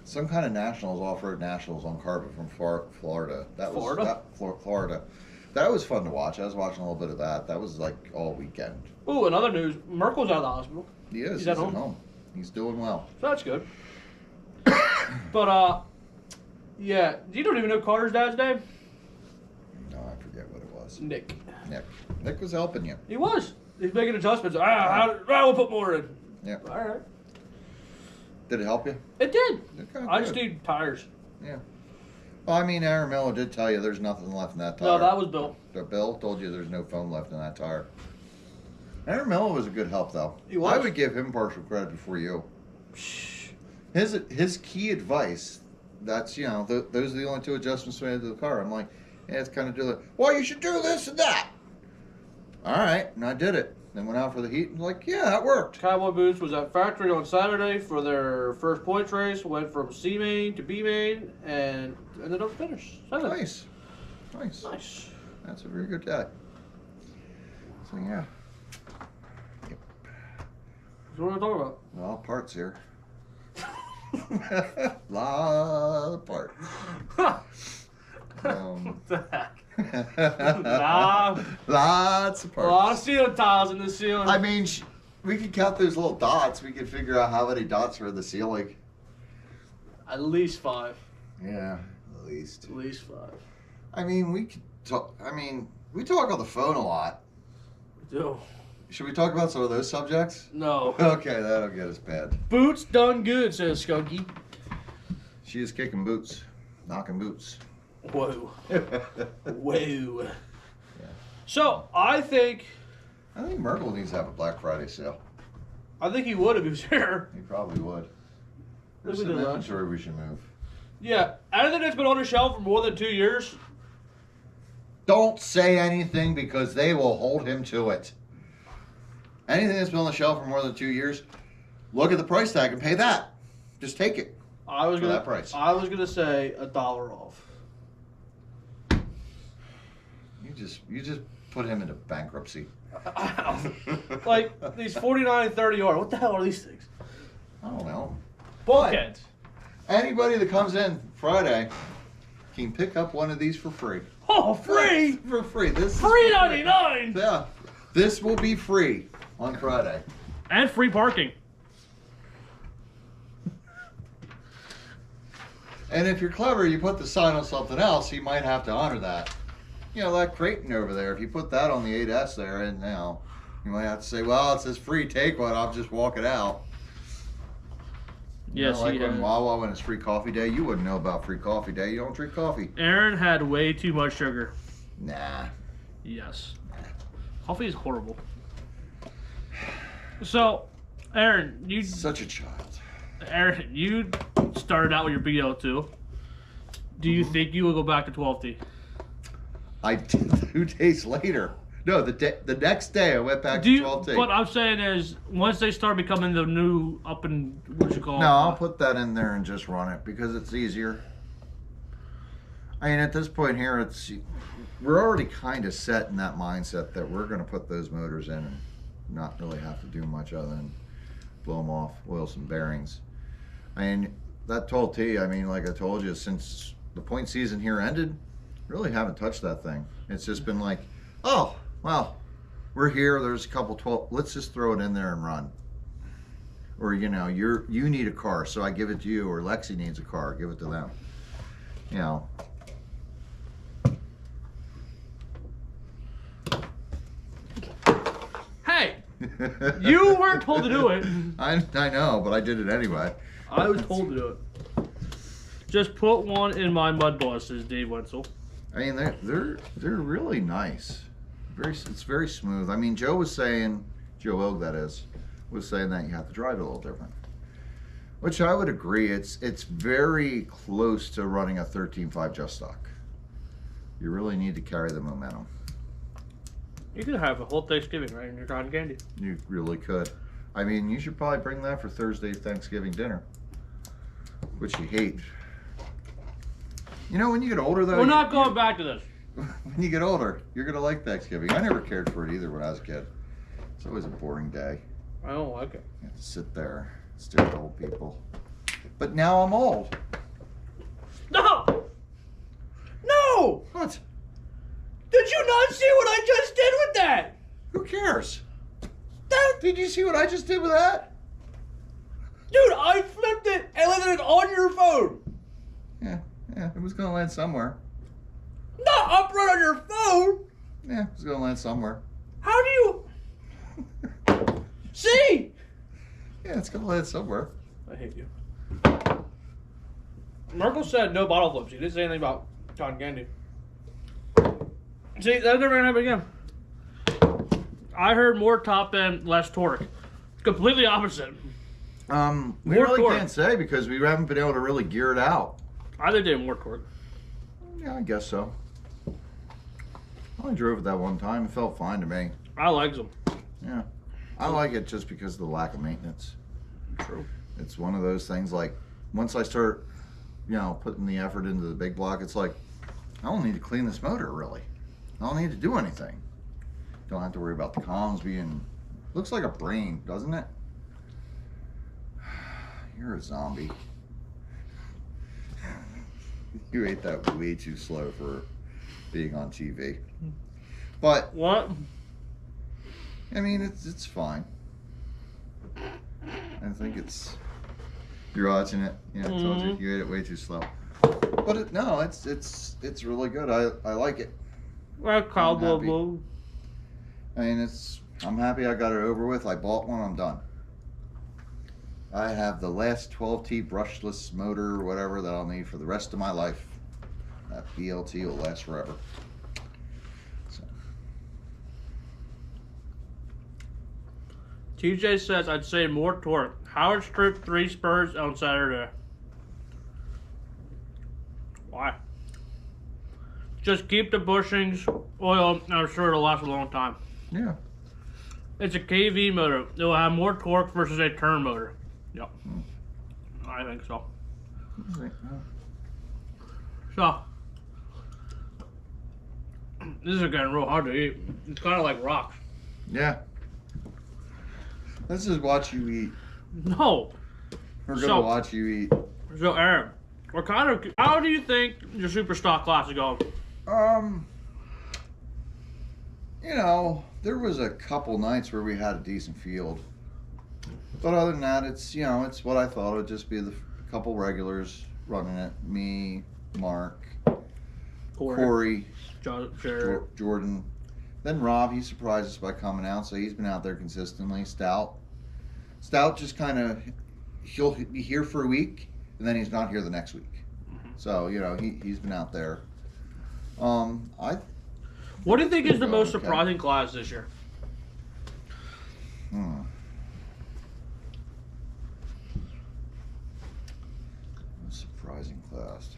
some kind of nationals, off-road nationals on carpet from Florida. That was Florida? Florida. that was fun to watch. I was watching a little bit of that. That was like all weekend. Ooh, in other news, Merkel's out of the hospital. He is. He's at home. He's doing well. So that's good. But, yeah. You don't even know Carter's dad's name? No, I forget what it was. Nick. Nick was helping you. He was. He's making adjustments. We'll put more in. Yeah. All right. Did it help you? It did. Okay, I just good. need tires. Yeah. Well, I mean, Aaron Miller did tell you there's nothing left in that tire. No, that was Bill. Bill told you there's no foam left in that tire. Aaron Miller was a good help, though. He was. I would give him partial credit before you. His key advice, that's, you know, those are the only two adjustments we made to the car. I'm like, yeah, it's kind of do it. Well, you should do this and that. All right, and I did it. Then went out for the heat and like, yeah, that worked. Cowboy Boots was at factory on Saturday for their first points race. Went from C main to B main and ended up finished. Nice. Nice. That's a very good day. So yeah. Yep. So what are we talking about? Well, parts here. Lot of parts. What the heck? Nah. Lots of A parts. lot of ceiling tiles in the ceiling. I mean, we could count those little dots. We could figure out how many dots are in the ceiling. At least 5. Yeah, at least. At least 5. I mean, we could talk. I mean, we talk on the phone a lot. We do. Should we talk about some of those subjects? No. Okay, that'll get us bad. Boots done good, says Skunky. She is kicking boots, knocking boots. Whoa. Whoa. Yeah. So, I think Merkel needs to have a Black Friday sale. he would if he was here. He probably would. There's Look some at that. inventory we should move. Yeah. Anything that's been on the shelf for more than 2 years. Don't say anything because they will hold him to it. Anything that's been on the shelf for more than 2 years, look at the price tag and pay that. Just take it. For that price. I was gonna say $1 off. You just put him into bankruptcy. Like these 49 30R. What the hell are these things? I don't know. But anybody that comes in Friday can pick up one of these for free. oh, free! For free. This is Free 99! Yeah. This will be free on Friday. And free parking. And if you're clever, you put the sign on something else, you might have to honor that. You know, that Creighton over there, if you put that on the 8S there, and now you might have to say, well, it says free, take one, I'll just walk it out. Yes, like he when had. Wawa, when it's free coffee day, you wouldn't know about free coffee day. You don't drink coffee. Aaron had way too much sugar. Nah. Yes. Coffee is horrible. So, Aaron, you Such a child. Aaron, you started out with your BL2. Do you think you will go back to 12T? I did 2 days later. No, the next day I went back to 12T. What I'm saying is, once they start becoming the new up and what you call No, I'll put that in there and just run it because it's easier. I mean, at this point here, we're already kind of set in that mindset that we're going to put those motors in and not really have to do much other than blow them off, oil some bearings. I mean, that 12T, I mean, like I told you, since the point season here ended, really haven't touched that thing. It's just been like, oh, well, we're here, there's a couple 12, let's just throw it in there and run. Or, you know, you need a car, so I give it to you, or Lexi needs a car, give it to them. You know. Hey, you weren't told to do it. I know, but I did it anyway. I was told to do it. Just put one in my mud boss, says Dave Wenzel. I mean, they're really nice. It's very smooth. I mean, Joe was saying, Joe Ogue that is, was saying that you have to drive it a little different. Which I would agree. It's very close to running a 13.5 just stock. You really need to carry the momentum. You could have a whole Thanksgiving right in your cotton candy. You really could. I mean, you should probably bring that for Thursday Thanksgiving dinner, which you hate. You know, when you get older, though... We're not going back to this. When you get older, you're going to like Thanksgiving. I never cared for it either when I was a kid. It's always a boring day. I don't like it. You have to sit there, stare at old people. But now I'm old. No! No! What? Did you not see what I just did with that? Who cares? Did you see what I just did with that? Dude, I flipped it and landed it on your phone. Yeah, it was gonna land somewhere. Not up right on your phone. Yeah, it was gonna land somewhere. How do you... See? Yeah, it's gonna land somewhere. I hate you. Merkel said no bottle flips. He didn't say anything about cotton candy. See, that's never gonna happen again. I heard more top end, less torque. Completely opposite. We More really torque. can't say because we haven't been able to really gear it out. I think they have more torque. Yeah, I guess so. I only drove it that one time. It felt fine to me. I like them. Yeah. I like it just because of the lack of maintenance. True. It's one of those things like, once I start, putting the effort into the big block, it's like, I don't need to clean this motor, really. I don't need to do anything. Don't have to worry about the comms being, looks like a brain, doesn't it? You're a zombie. You ate that way too slow for being on TV. But, What? I mean, it's fine. I think you're watching it. Yeah, I told you ate it way too slow. But it's really good. I like it. Well, cowboy happy. blue. I mean, I'm happy I got it over with. I bought one. I'm done. I have the last 12T brushless motor or whatever that I'll need for the rest of my life. That BLT will last forever. So. TJ says I'd say more torque. Howard stripped 3 spurs on Saturday. Why? Just keep the bushings oiled, and I'm sure it'll last a long time. Yeah. It's a KV motor. It will have more torque versus a turn motor. Yep. I think so. So, this is getting real hard to eat. It's kind of like rocks. Yeah. Let's just watch you eat. No. We're gonna watch you eat. So, Aaron, how do you think your super stock class is going? There was a couple nights where we had a decent field. But other than that, it's what I thought. It would just be the couple regulars running it. Me, Mark, Corey, Jordan. Then Rob, he surprised us by coming out, so he's been out there consistently. Stout just kind of, he'll be here for a week, and then he's not here the next week. So, he's been out there. What do you think is the most surprising class this year? Surprising class.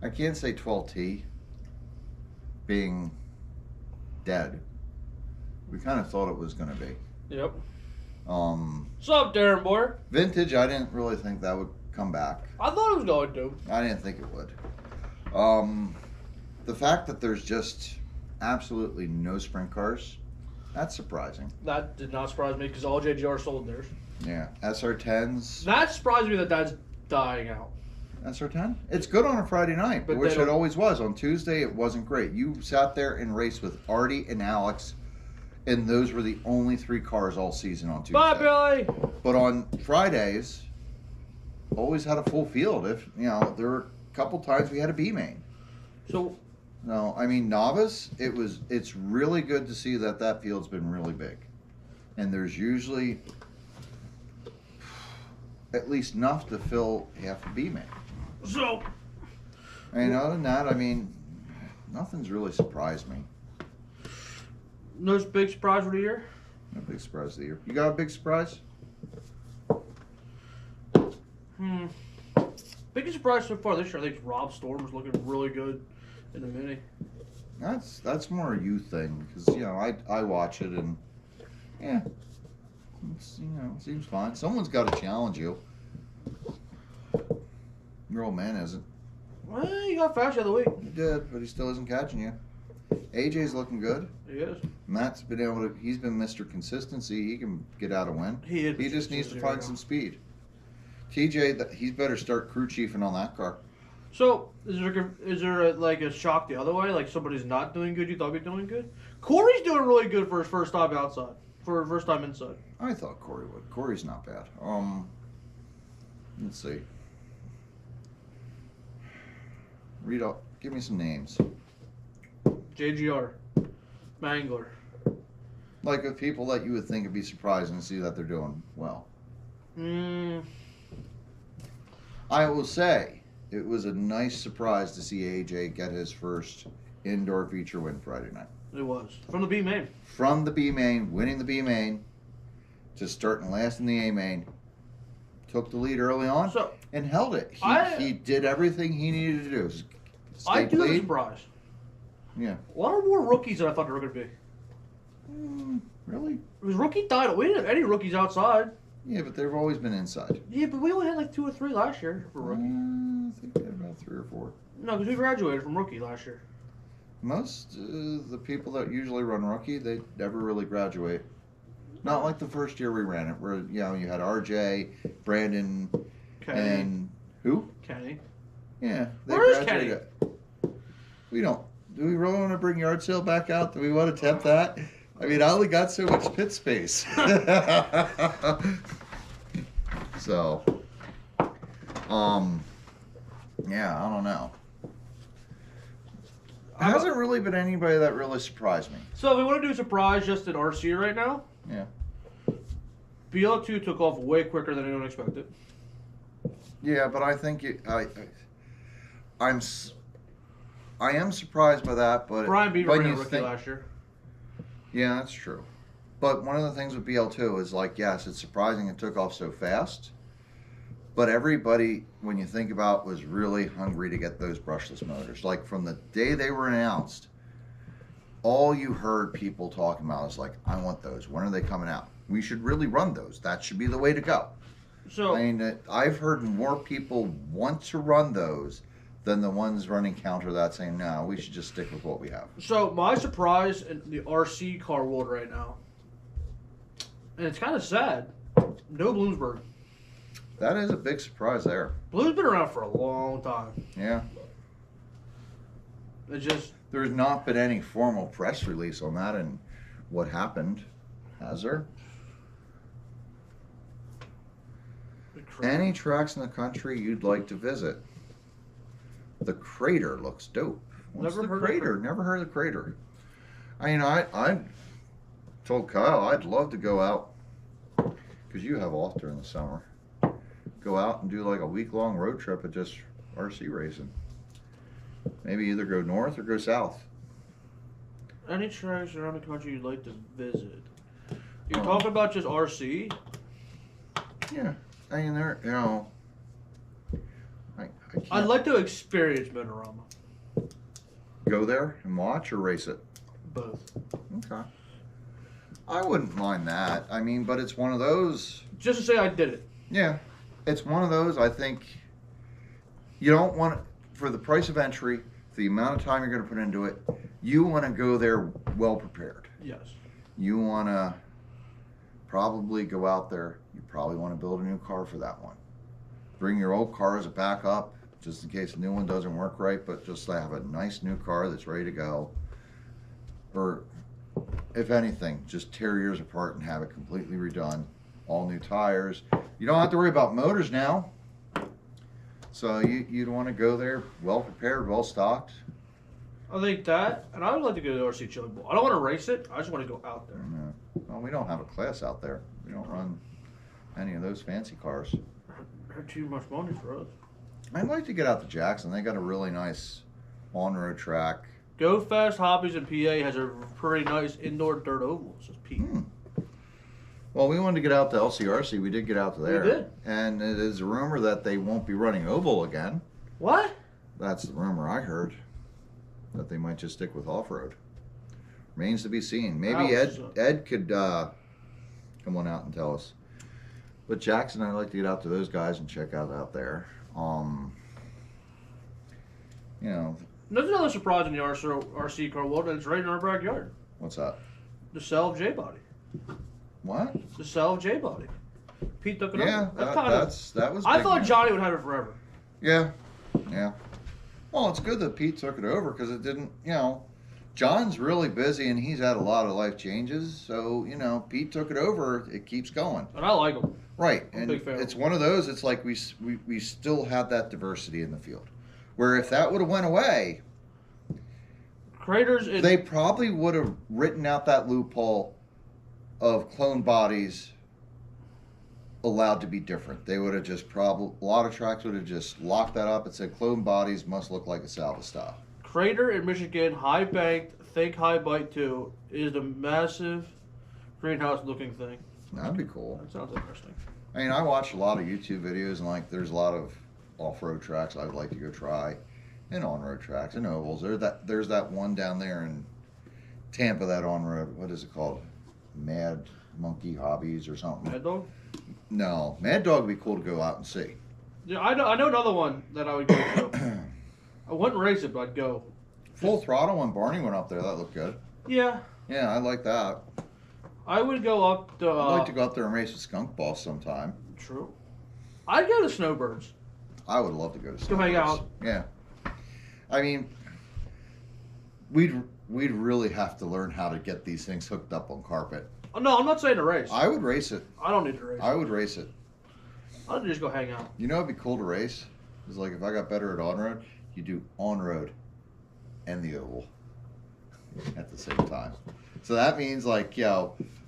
I can't say 12T being dead. We kind of thought it was going to be. Yep. What's up, Darren boy? Vintage, I didn't really think that would come back. I thought it was going to. I didn't think it would. The fact that there's just absolutely no sprint cars, that's surprising. That did not surprise me because all JGR sold theirs. Yeah. SR10s. That surprised me that that's dying out. SR10? It's good on a Friday night, But which it always was. On Tuesday, it wasn't great. You sat there and raced with Artie and Alex, and those were the only 3 cars all season on Tuesday. Bye, Billy! But on Fridays, always had a full field. If there were a couple times we had a B main. So, no, I mean Navas. It's really good to see that field's been really big, and there's usually at least enough to fill half a B main. So, And other than that, I mean, nothing's really surprised me. no big surprise for the year? No big surprise of the year. You got a big surprise? Biggest surprise so far this year, I think Rob Storm was looking really good in the Mini. That's more a you thing because I watch it and yeah, it's, it seems fine. Someone's got to challenge you. Your old man isn't. Well, he got fast the other week. He did, but he still isn't catching you. AJ's looking good. He is. Matt's been able to. He's been Mr. Consistency. He can get out a win. He just needs to find some speed. TJ, he's better start crew chiefing on that car. So, is there like a shock the other way? Like somebody's not doing good, you thought you'd be doing good? Corey's doing really good for his first time outside. For his first time inside. I thought Corey would. Corey's not bad. Let's see. Read up. Give me some names. JGR. Mangler. Like of people that you would think would be surprising to see that they're doing well. I will say, it was a nice surprise to see AJ get his first indoor feature win Friday night. It was. From the B main. From the B main, winning the B main, to starting last in the A main. Took the lead early on and held it. He did everything he needed to do. I do have a surprise. Yeah. A lot more rookies than I thought there were going to be. Really? It was rookie title. We didn't have any rookies outside. Yeah, but they've always been inside. Yeah, but we only had like 2 or 3 last year for rookie. I think we had about 3 or 4. No, because we graduated from rookie last year. Most the people that usually run rookie, they never really graduate. Not like the first year we ran it, where you had RJ, Brandon, Kenny. and who? Kenny. Yeah, they Where is graduated. We don't. Do we really want to bring yard sale back out? Do we want to tempt that? I mean, I only got so much pit space. So, yeah, I don't know. There hasn't really been anybody that really surprised me. So if we want to do a surprise just in RC right now, Yeah. BL2 took off way quicker than anyone expected. Yeah, but I think I am surprised by that. But Brian Beaver when ran a you rookie think- last year. Yeah, that's true. But one of the things with BL2 is like, yes, it's surprising it took off so fast. But everybody, when you think about, was really hungry to get those brushless motors. Like from the day they were announced, all you heard people talking about is like, I want those. When are they coming out? We should really run those. That should be the way to go. So I mean, I've heard more people want to run those than the ones running counter that saying, no, we should just stick with what we have. So my surprise in the RC car world right now, and it's kind of sad, no Bloomsburg. That is a big surprise there. Bloom's been around for a long time. Yeah. It just There's not been any formal press release on that and what happened, has there? Any tracks in the country you'd like to visit? The Crater looks dope. What's Never the heard of Crater? Never heard of the Crater. I told Kyle I'd love to go out, because you have off during the summer. Go out and do like a week-long road trip of just RC racing. Maybe either go north or go south. Any tracks around the country you'd like to visit? You're talking about just RC? Yeah, I mean, I can't I'd like to experience Motorama. go there and watch or race it. Both. Okay. I wouldn't mind that. I mean, but it's one of those. Just to say I did it. Yeah, it's one of those. I think you don't want for the price of entry, the amount of time you're going to put into it. You want to go there well prepared. Yes. You want to probably go out there. You probably want to build a new car for that one. Bring your old car as a backup, just in case the new one doesn't work right, but just to have a nice new car that's ready to go. Or, if anything, just tear yours apart and have it completely redone. All new tires. You don't have to worry about motors now. So you'd want to go there well prepared, well stocked. I think that, and I would like to go to the RC Chili Bowl. I don't want to race it. I just want to go out there. Well, we don't have a class out there. We don't run any of those fancy cars. They're too much money for us. I'd like to get out to Jackson. They got a really nice on-road track. Go Fast Hobbies in PA has a pretty nice indoor dirt oval. It says P. Well, we wanted to get out to LCRC. We did get out to there. We did. And it is a rumor that they won't be running oval again. What? That's the rumor I heard. That they might just stick with off-road. Remains to be seen. Maybe Ed could come on out and tell us. But Jackson, I'd like to get out to those guys and check out there. You know. There's another surprise in the RC car world, and it's right in our backyard. What's that? The Selv J-Body. What? The Selv J-Body. Pete took it Yeah, over. that was. I big thought news. Johnny would have it forever. Yeah, yeah. Well, it's good that Pete took it over because it didn't, John's really busy and he's had a lot of life changes. So, Pete took it over. It keeps going. And I like him. Right. I'm a And big fan. it's one of those, it's like we still have that diversity in the field. Where if that would have went away, Creators. they probably would have written out that loophole of clone bodies allowed to be different. They would have just a lot of tracks would have just locked that up and said clone bodies must look like a Salva style. Crater in Michigan, high banked, think high bite too, is the massive greenhouse looking thing. That'd be cool. That sounds interesting. I mean, I watch a lot of YouTube videos and like there's a lot of off-road tracks I'd like to go try, and on-road tracks and ovals. There's that one down there in Tampa, that on-road. What is it called? Mad Monkey Hobbies or something? Mad Dog? No, Mad Dog would be cool to go out and see. Yeah, I know another one that I would go to. I wouldn't race it, but I'd go. Full Throttle when Barney went up there, that looked good. Yeah, Yeah, I like that. I would go up to. I'd like to go up there and race with Skunk Boss sometime. True. I'd go to Snowbirds. I would love to go to Go hang Snowbirds. out. Yeah. I mean, we'd really have to learn how to get these things hooked up on carpet. Oh, no, I'm not saying to race. I would race it. I don't need to race. I would race it. I'd just go hang out. You know, it'd be cool to race. It's like if I got better at on-road, you do on-road and the oval at the same time. So that means like,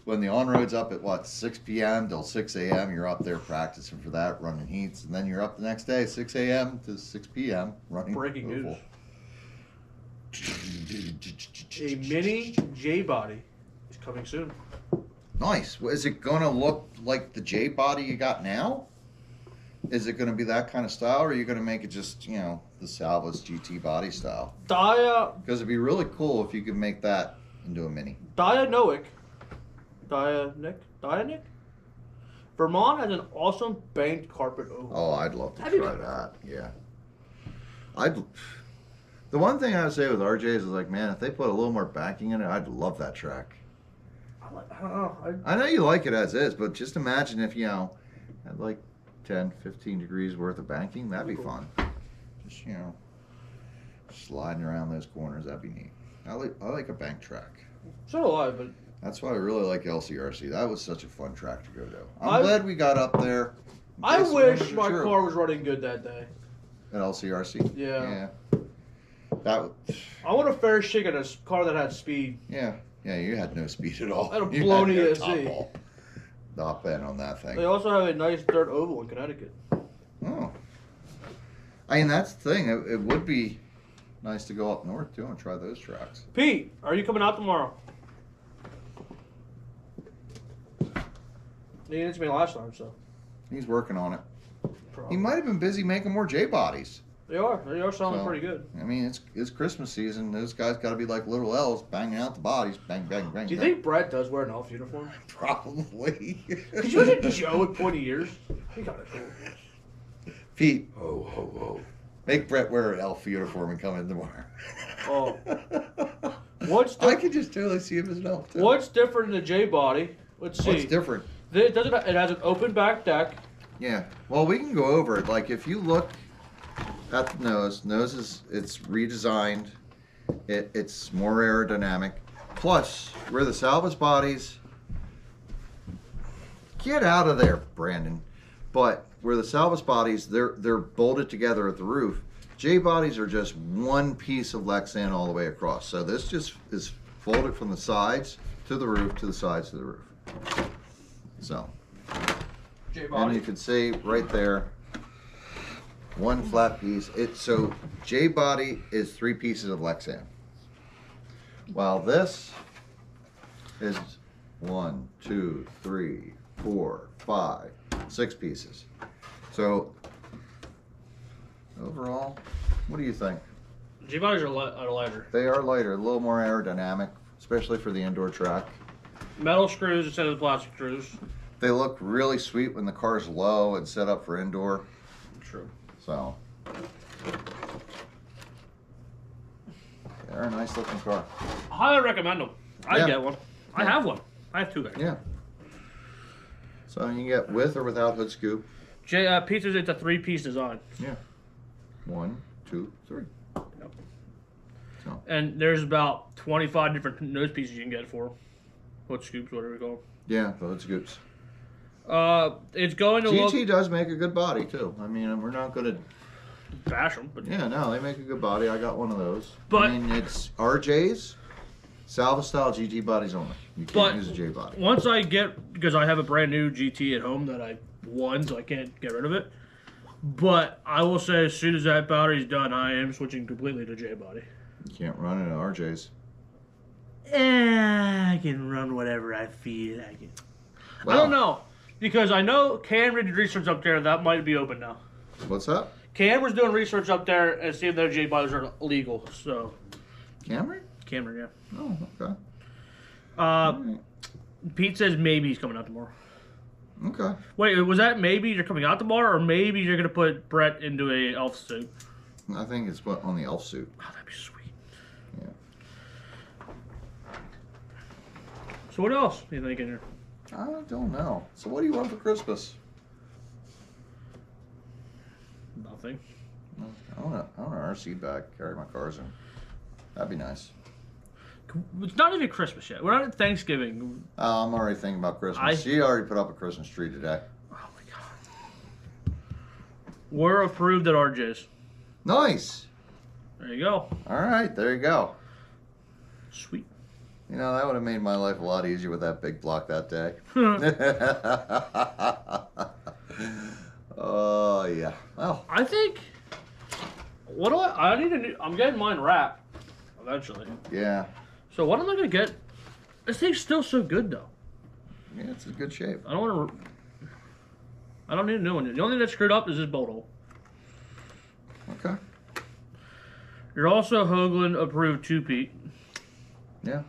when the on-road's up at 6 p.m. till 6 a.m., you're up there practicing for that, running heats, and then you're up the next day, 6 a.m. to 6 p.m. running Breaking oval. news. A mini J body is coming soon. Nice. Is it gonna look like the J body you got now? Is it gonna be that kind of style, or are you gonna make it just, the Salvas GT body style? Because it'd be really cool if you could make that into a mini. Dianic. Vermont has an awesome banked carpet oval. Oh, I'd love to That'd be try cool. that. Yeah. The one thing I would say with RJs is like, man, if they put a little more backing in it, I'd love that track. I don't know. I know you like it as is, but just imagine if, had like 10, 15 degrees worth of banking. That'd be fun. Just, sliding around those corners. That'd be neat. I like a bank track. So do I, but That's why I really like LCRC. That was such a fun track to go to. I'm glad we got up there. I wish my car was running good that day. At LCRC? Yeah. That. I want a fair shake at a car that had speed. Yeah. Yeah, you had no speed at all. I had a You blown no ESC. top end on that thing. They also have a nice dirt oval in Connecticut. Oh. I mean, that's the thing. It would be nice to go up north, too, and try those tracks. Pete, are you coming out tomorrow? He didn't me last time, so. He's working on it. Probably. He might have been busy making more J-bodies. They are selling So, pretty good. I mean, it's Christmas season. Those guys got to be like little elves, banging out the bodies. Bang, bang, bang. Do you bang. think Brett does wear an elf uniform? Probably. Could you imagine Joe with pointy ears? He got it cool. Pete, ho, ho, ho. Make Brett wear an elf uniform and come in tomorrow. Oh. What's I could just totally see him as an elf, too. What's different in the J body? Let's see. What's different? It has an open back deck. Yeah. Well, we can go over it. Like, if you look at the nose it's redesigned. It's more aerodynamic. Plus, where the Salvas bodies, get out of there, Brandon. But where the Salvas bodies, they're bolted together at the roof. J bodies are just one piece of Lexan all the way across. So this just is folded from the sides to the roof to the sides to the roof. So, J and body. you can see right there, one flat piece. So J body is 3 pieces of Lexan. While this is 1, 2, 3, 4, 5, 6 pieces. So overall, what do you think? J bodies are lighter. They are lighter, a little more aerodynamic, especially for the indoor track. Metal screws instead of the plastic screws. They look really sweet when the car's low and set up for indoor. True. So they're a nice looking car. I highly recommend them. I'd Yeah. get one. I Yeah. have one. I have 2 guys. Yeah. So you can get with or without hood scoop. Peter's it's a 3-piece design. Yeah. 1, 2, 3. No. And there's about 25 different nose pieces you can get for them. Hood scoops, whatever you call them. Yeah, the hood scoops. It's going to GT look... does make a good body, too. I mean, we're not going to... bash them, but... Yeah, no, they make a good body. I got one of those. But- I mean, it's RJ's, Salvage style GT bodies only. You can't use a J body. Once I get... because I have a brand new GT at home that I won, so I can't get rid of it. But I will say, as soon as that battery's done, I am switching completely to J body. You can't run it at RJ's. I can run whatever I feel like it. Well, I don't know. Because I know Cameron did research up there that might be open now. What's that? Cameron's doing research up there and seeing if their J bodies are legal. So Camry? Cameron, yeah. Oh, okay. Right. Pete says maybe he's coming out tomorrow. Okay. Wait, was that maybe you're coming out tomorrow, or maybe you're gonna put Brett into a elf suit? I think it's on the elf suit. Oh, that'd be sweet. Yeah. So what else do you think in here? I don't know. So what do you want for Christmas? Nothing. I want an RC bag. Carry my cars in. That'd be nice. It's not even Christmas yet. We're not at Thanksgiving. I'm already thinking about Christmas. She already put up a Christmas tree today. Oh my god. We're approved at RJ's. Nice. There you go. All right, there you go. Sweet. You know, that would have made my life a lot easier with that big block that day. Oh, yeah. Well, I think. What do I need a new. I'm getting mine wrapped eventually. yeah. So what am I gonna get? This thing's still so good though. Yeah, it's in good shape. I don't want to. I don't need a new one. The only thing that's screwed up is this bolt hole. Okay. You're also Hoagland approved too, Pete. Yeah.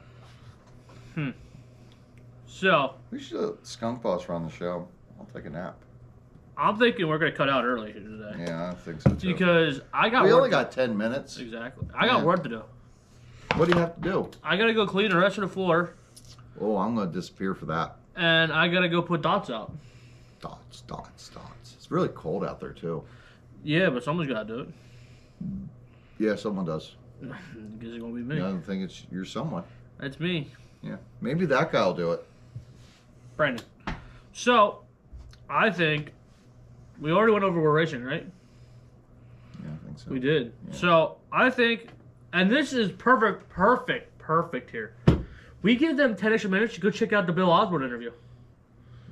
So We should have Skunk Boss run the show. I'll take a nap. I'm thinking we're gonna cut out early here today Yeah, I think so too. because I got. We work only got 10 minutes. exactly. I got Yeah. work to do. What do you have to do? I gotta go clean the rest of the floor, Oh, I'm going to disappear for that. and I gotta go put dots out. Dots, dots, dots. It's really cold out there, too. Yeah, but someone's gotta do it. Yeah, someone does. I guess it's gonna be me. I don't think it's you're someone. That's me, Yeah. Maybe that guy will do it. Brandon. So, I think we already went over we're racing, right? Yeah, I think so. We did. Yeah. So I think, and this is perfect here. We give them 10 extra minutes to go check out the Bill Osborne interview.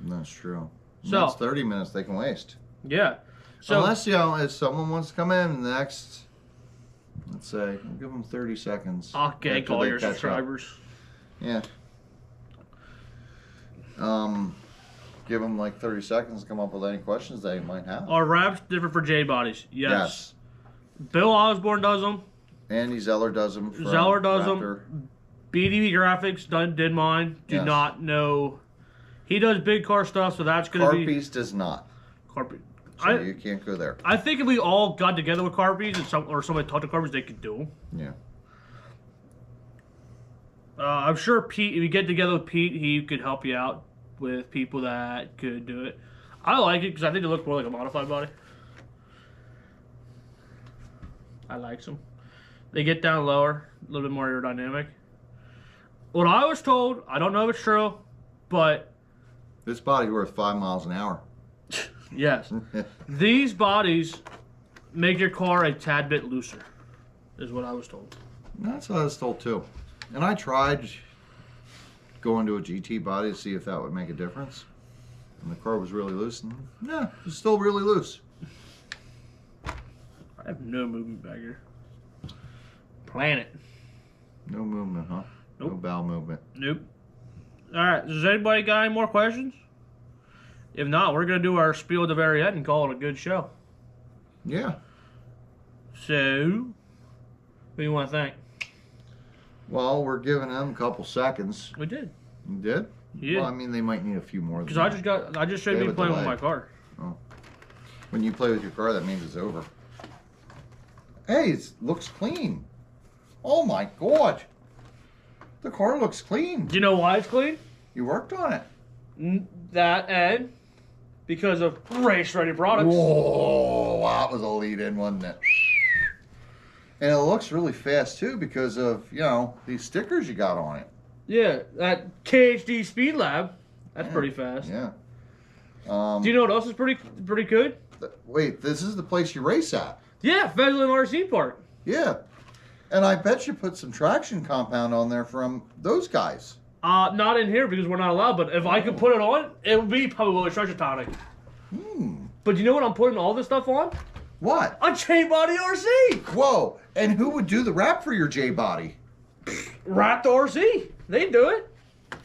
That's true. So- That's 30 minutes they can waste. Yeah. So Unless, if someone wants to come in next, let's say, we'll give them 30 seconds. I'll gank after all they your catch up. subscribers. Yeah. Give them like 30 seconds to come up with any questions they might have. Are wraps different for J bodies? Yes. Yes. Bill Osborne does them. Andy Zeller does them. from Zeller does Raptor. them. BDB Graphics did mine. Do Yes. not know. He does big car stuff, so that's going to be Carpies does not. Carpet. So you can't go there. I think if we all got together with Carpies and somebody talked to Carpies, they could do them. Yeah. I'm sure Pete, if you get together with Pete, he could help you out with people that could do it. I like it because I think it looks more like a modified body. I like them. They get down lower, a little bit more aerodynamic. What I was told, I don't know if it's true, but This body's worth 5 miles an hour. yes, these bodies make your car a tad bit looser, is what I was told. That's what I was told too. And I tried going to a GT body to see if that would make a difference. And the car was really loose. And yeah, it's still really loose. I have no movement back here. Planet. No movement, huh? Nope. No bowel movement. Nope. All right. Does anybody got any more questions? If not, we're going to do our spiel at the very end and call it a good show. Yeah. So, who do you want to thank? Well, we're giving them a couple seconds. We did. You did? Yeah. Well, I mean, they might need a few more. Because than I just showed They me have a playing with delay. my car. Oh. When you play with your car, that means it's over. Hey, it looks clean. Oh my God. The car looks clean. Do you know why it's clean? You worked on it. That and because of race ready products. Whoa, that was a lead in, wasn't it? And it looks really fast too because of, you know, these stickers you got on it. Yeah, that KHD Speed Lab. That's pretty fast. Yeah. Do you know what else is pretty good? Wait, this is the place you race at? Yeah, Pheasantland RC Park. Yeah. And I bet you put some traction compound on there from those guys. Not in here because we're not allowed, but if I could put it on, it would be probably a Treasure Tonic. But you know what I'm putting all this stuff on? What? A J-Body RC! Whoa. And who would do the wrap for your J-Body? Wrapped RC. They do it.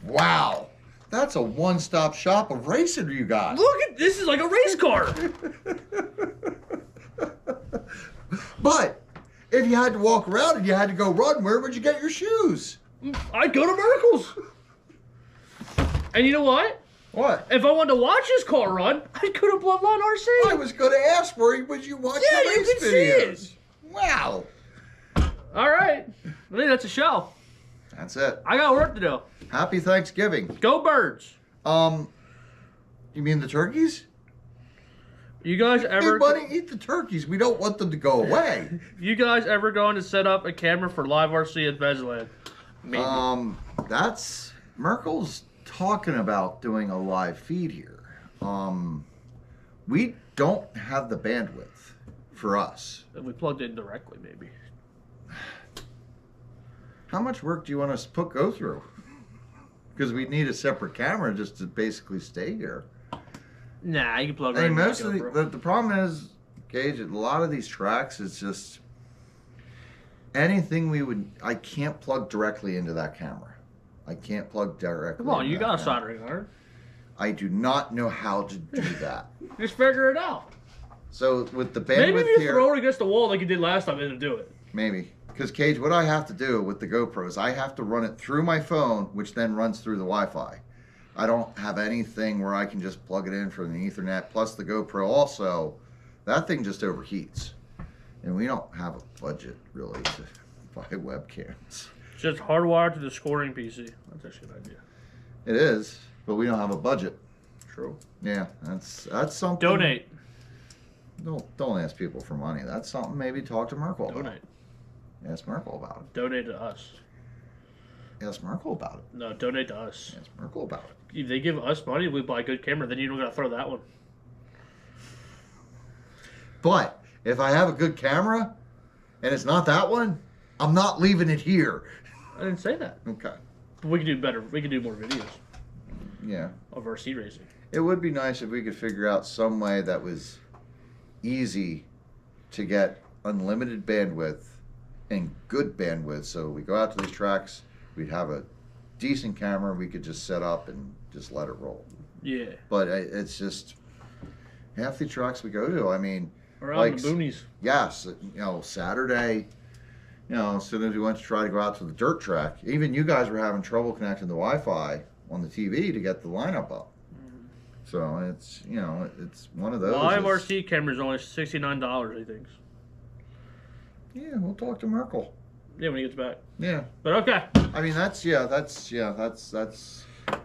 Wow. That's a one-stop shop of racing you got. Look at this is like a race car. But if you had to walk around and you had to go run, where would you get your shoes? I'd go to Merkel's. And you know what? What? If I wanted to watch this car run, I'd go to Bloodline RC. I was going to ask where would you watch Yeah, the you race can see videos? it. Wow. All right. I think that's a show. That's it. I got work to do. Happy Thanksgiving. Go Birds. You mean the turkeys? You guys ever? Everybody eat the turkeys. We don't want them to go away. You guys ever going to set up a camera for live RC at Pheasantland? Maybe. That's Merkel's talking about doing a live feed here. We don't have the bandwidth for us. If we plugged in directly, maybe. How much work do you want us to go through? Because we need a separate camera just to basically stay here. Nah, you can plug I right mean, in. most of the problem is, Gage, a lot of these tracks, it's just anything I can't plug directly into that camera. I can't plug directly. Come on, into you that got a camera. soldering iron. I do not know how to do that. Just figure it out. So with the bandwidth Maybe if you here, throw it against the wall like you did last time, it'll do it. maybe. Because Cage, what I have to do with the GoPros, I have to run it through my phone, which then runs through the Wi-Fi. I don't have anything where I can just plug it in from the Ethernet. Plus the GoPro also, that thing just overheats. And we don't have a budget really to buy webcams. Just hardwired to the scoring PC. That's actually a good idea. It is, but we don't have a budget. True. Yeah, that's something. Donate. Don't ask people for money. That's something maybe talk to Merkel about. Donate. Ask Merkel about it. Donate to us. Ask Merkel about it. No, donate to us. Ask Merkel about it. If they give us money, we buy a good camera. Then you don't gotta throw that one. But if I have a good camera and it's not that one, I'm not leaving it here. I didn't say that. Okay. But we can do better. We can do more videos Yeah. of RC racing. It would be nice if we could figure out some way that was easy to get unlimited bandwidth and good bandwidth. So we go out to these tracks, we'd have a decent camera we could just set up and just let it roll. Yeah. But it's just half the tracks we go to. I mean, Or out like, in the boonies. yes, Saturday, as soon as we went to try to go out to the dirt track, even you guys were having trouble connecting the Wi-Fi on the TV to get the lineup up. So it's, it's one of those. Live it's- RC camera is only $69, I think. Yeah, we'll talk to Merkel. Yeah, when he gets back. Yeah. But okay. I mean, that's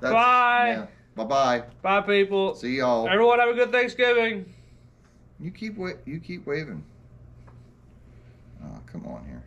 Bye. Yeah. Bye-bye. Bye, people. See y'all. Everyone have a good Thanksgiving. You keep waving. Oh, come on here.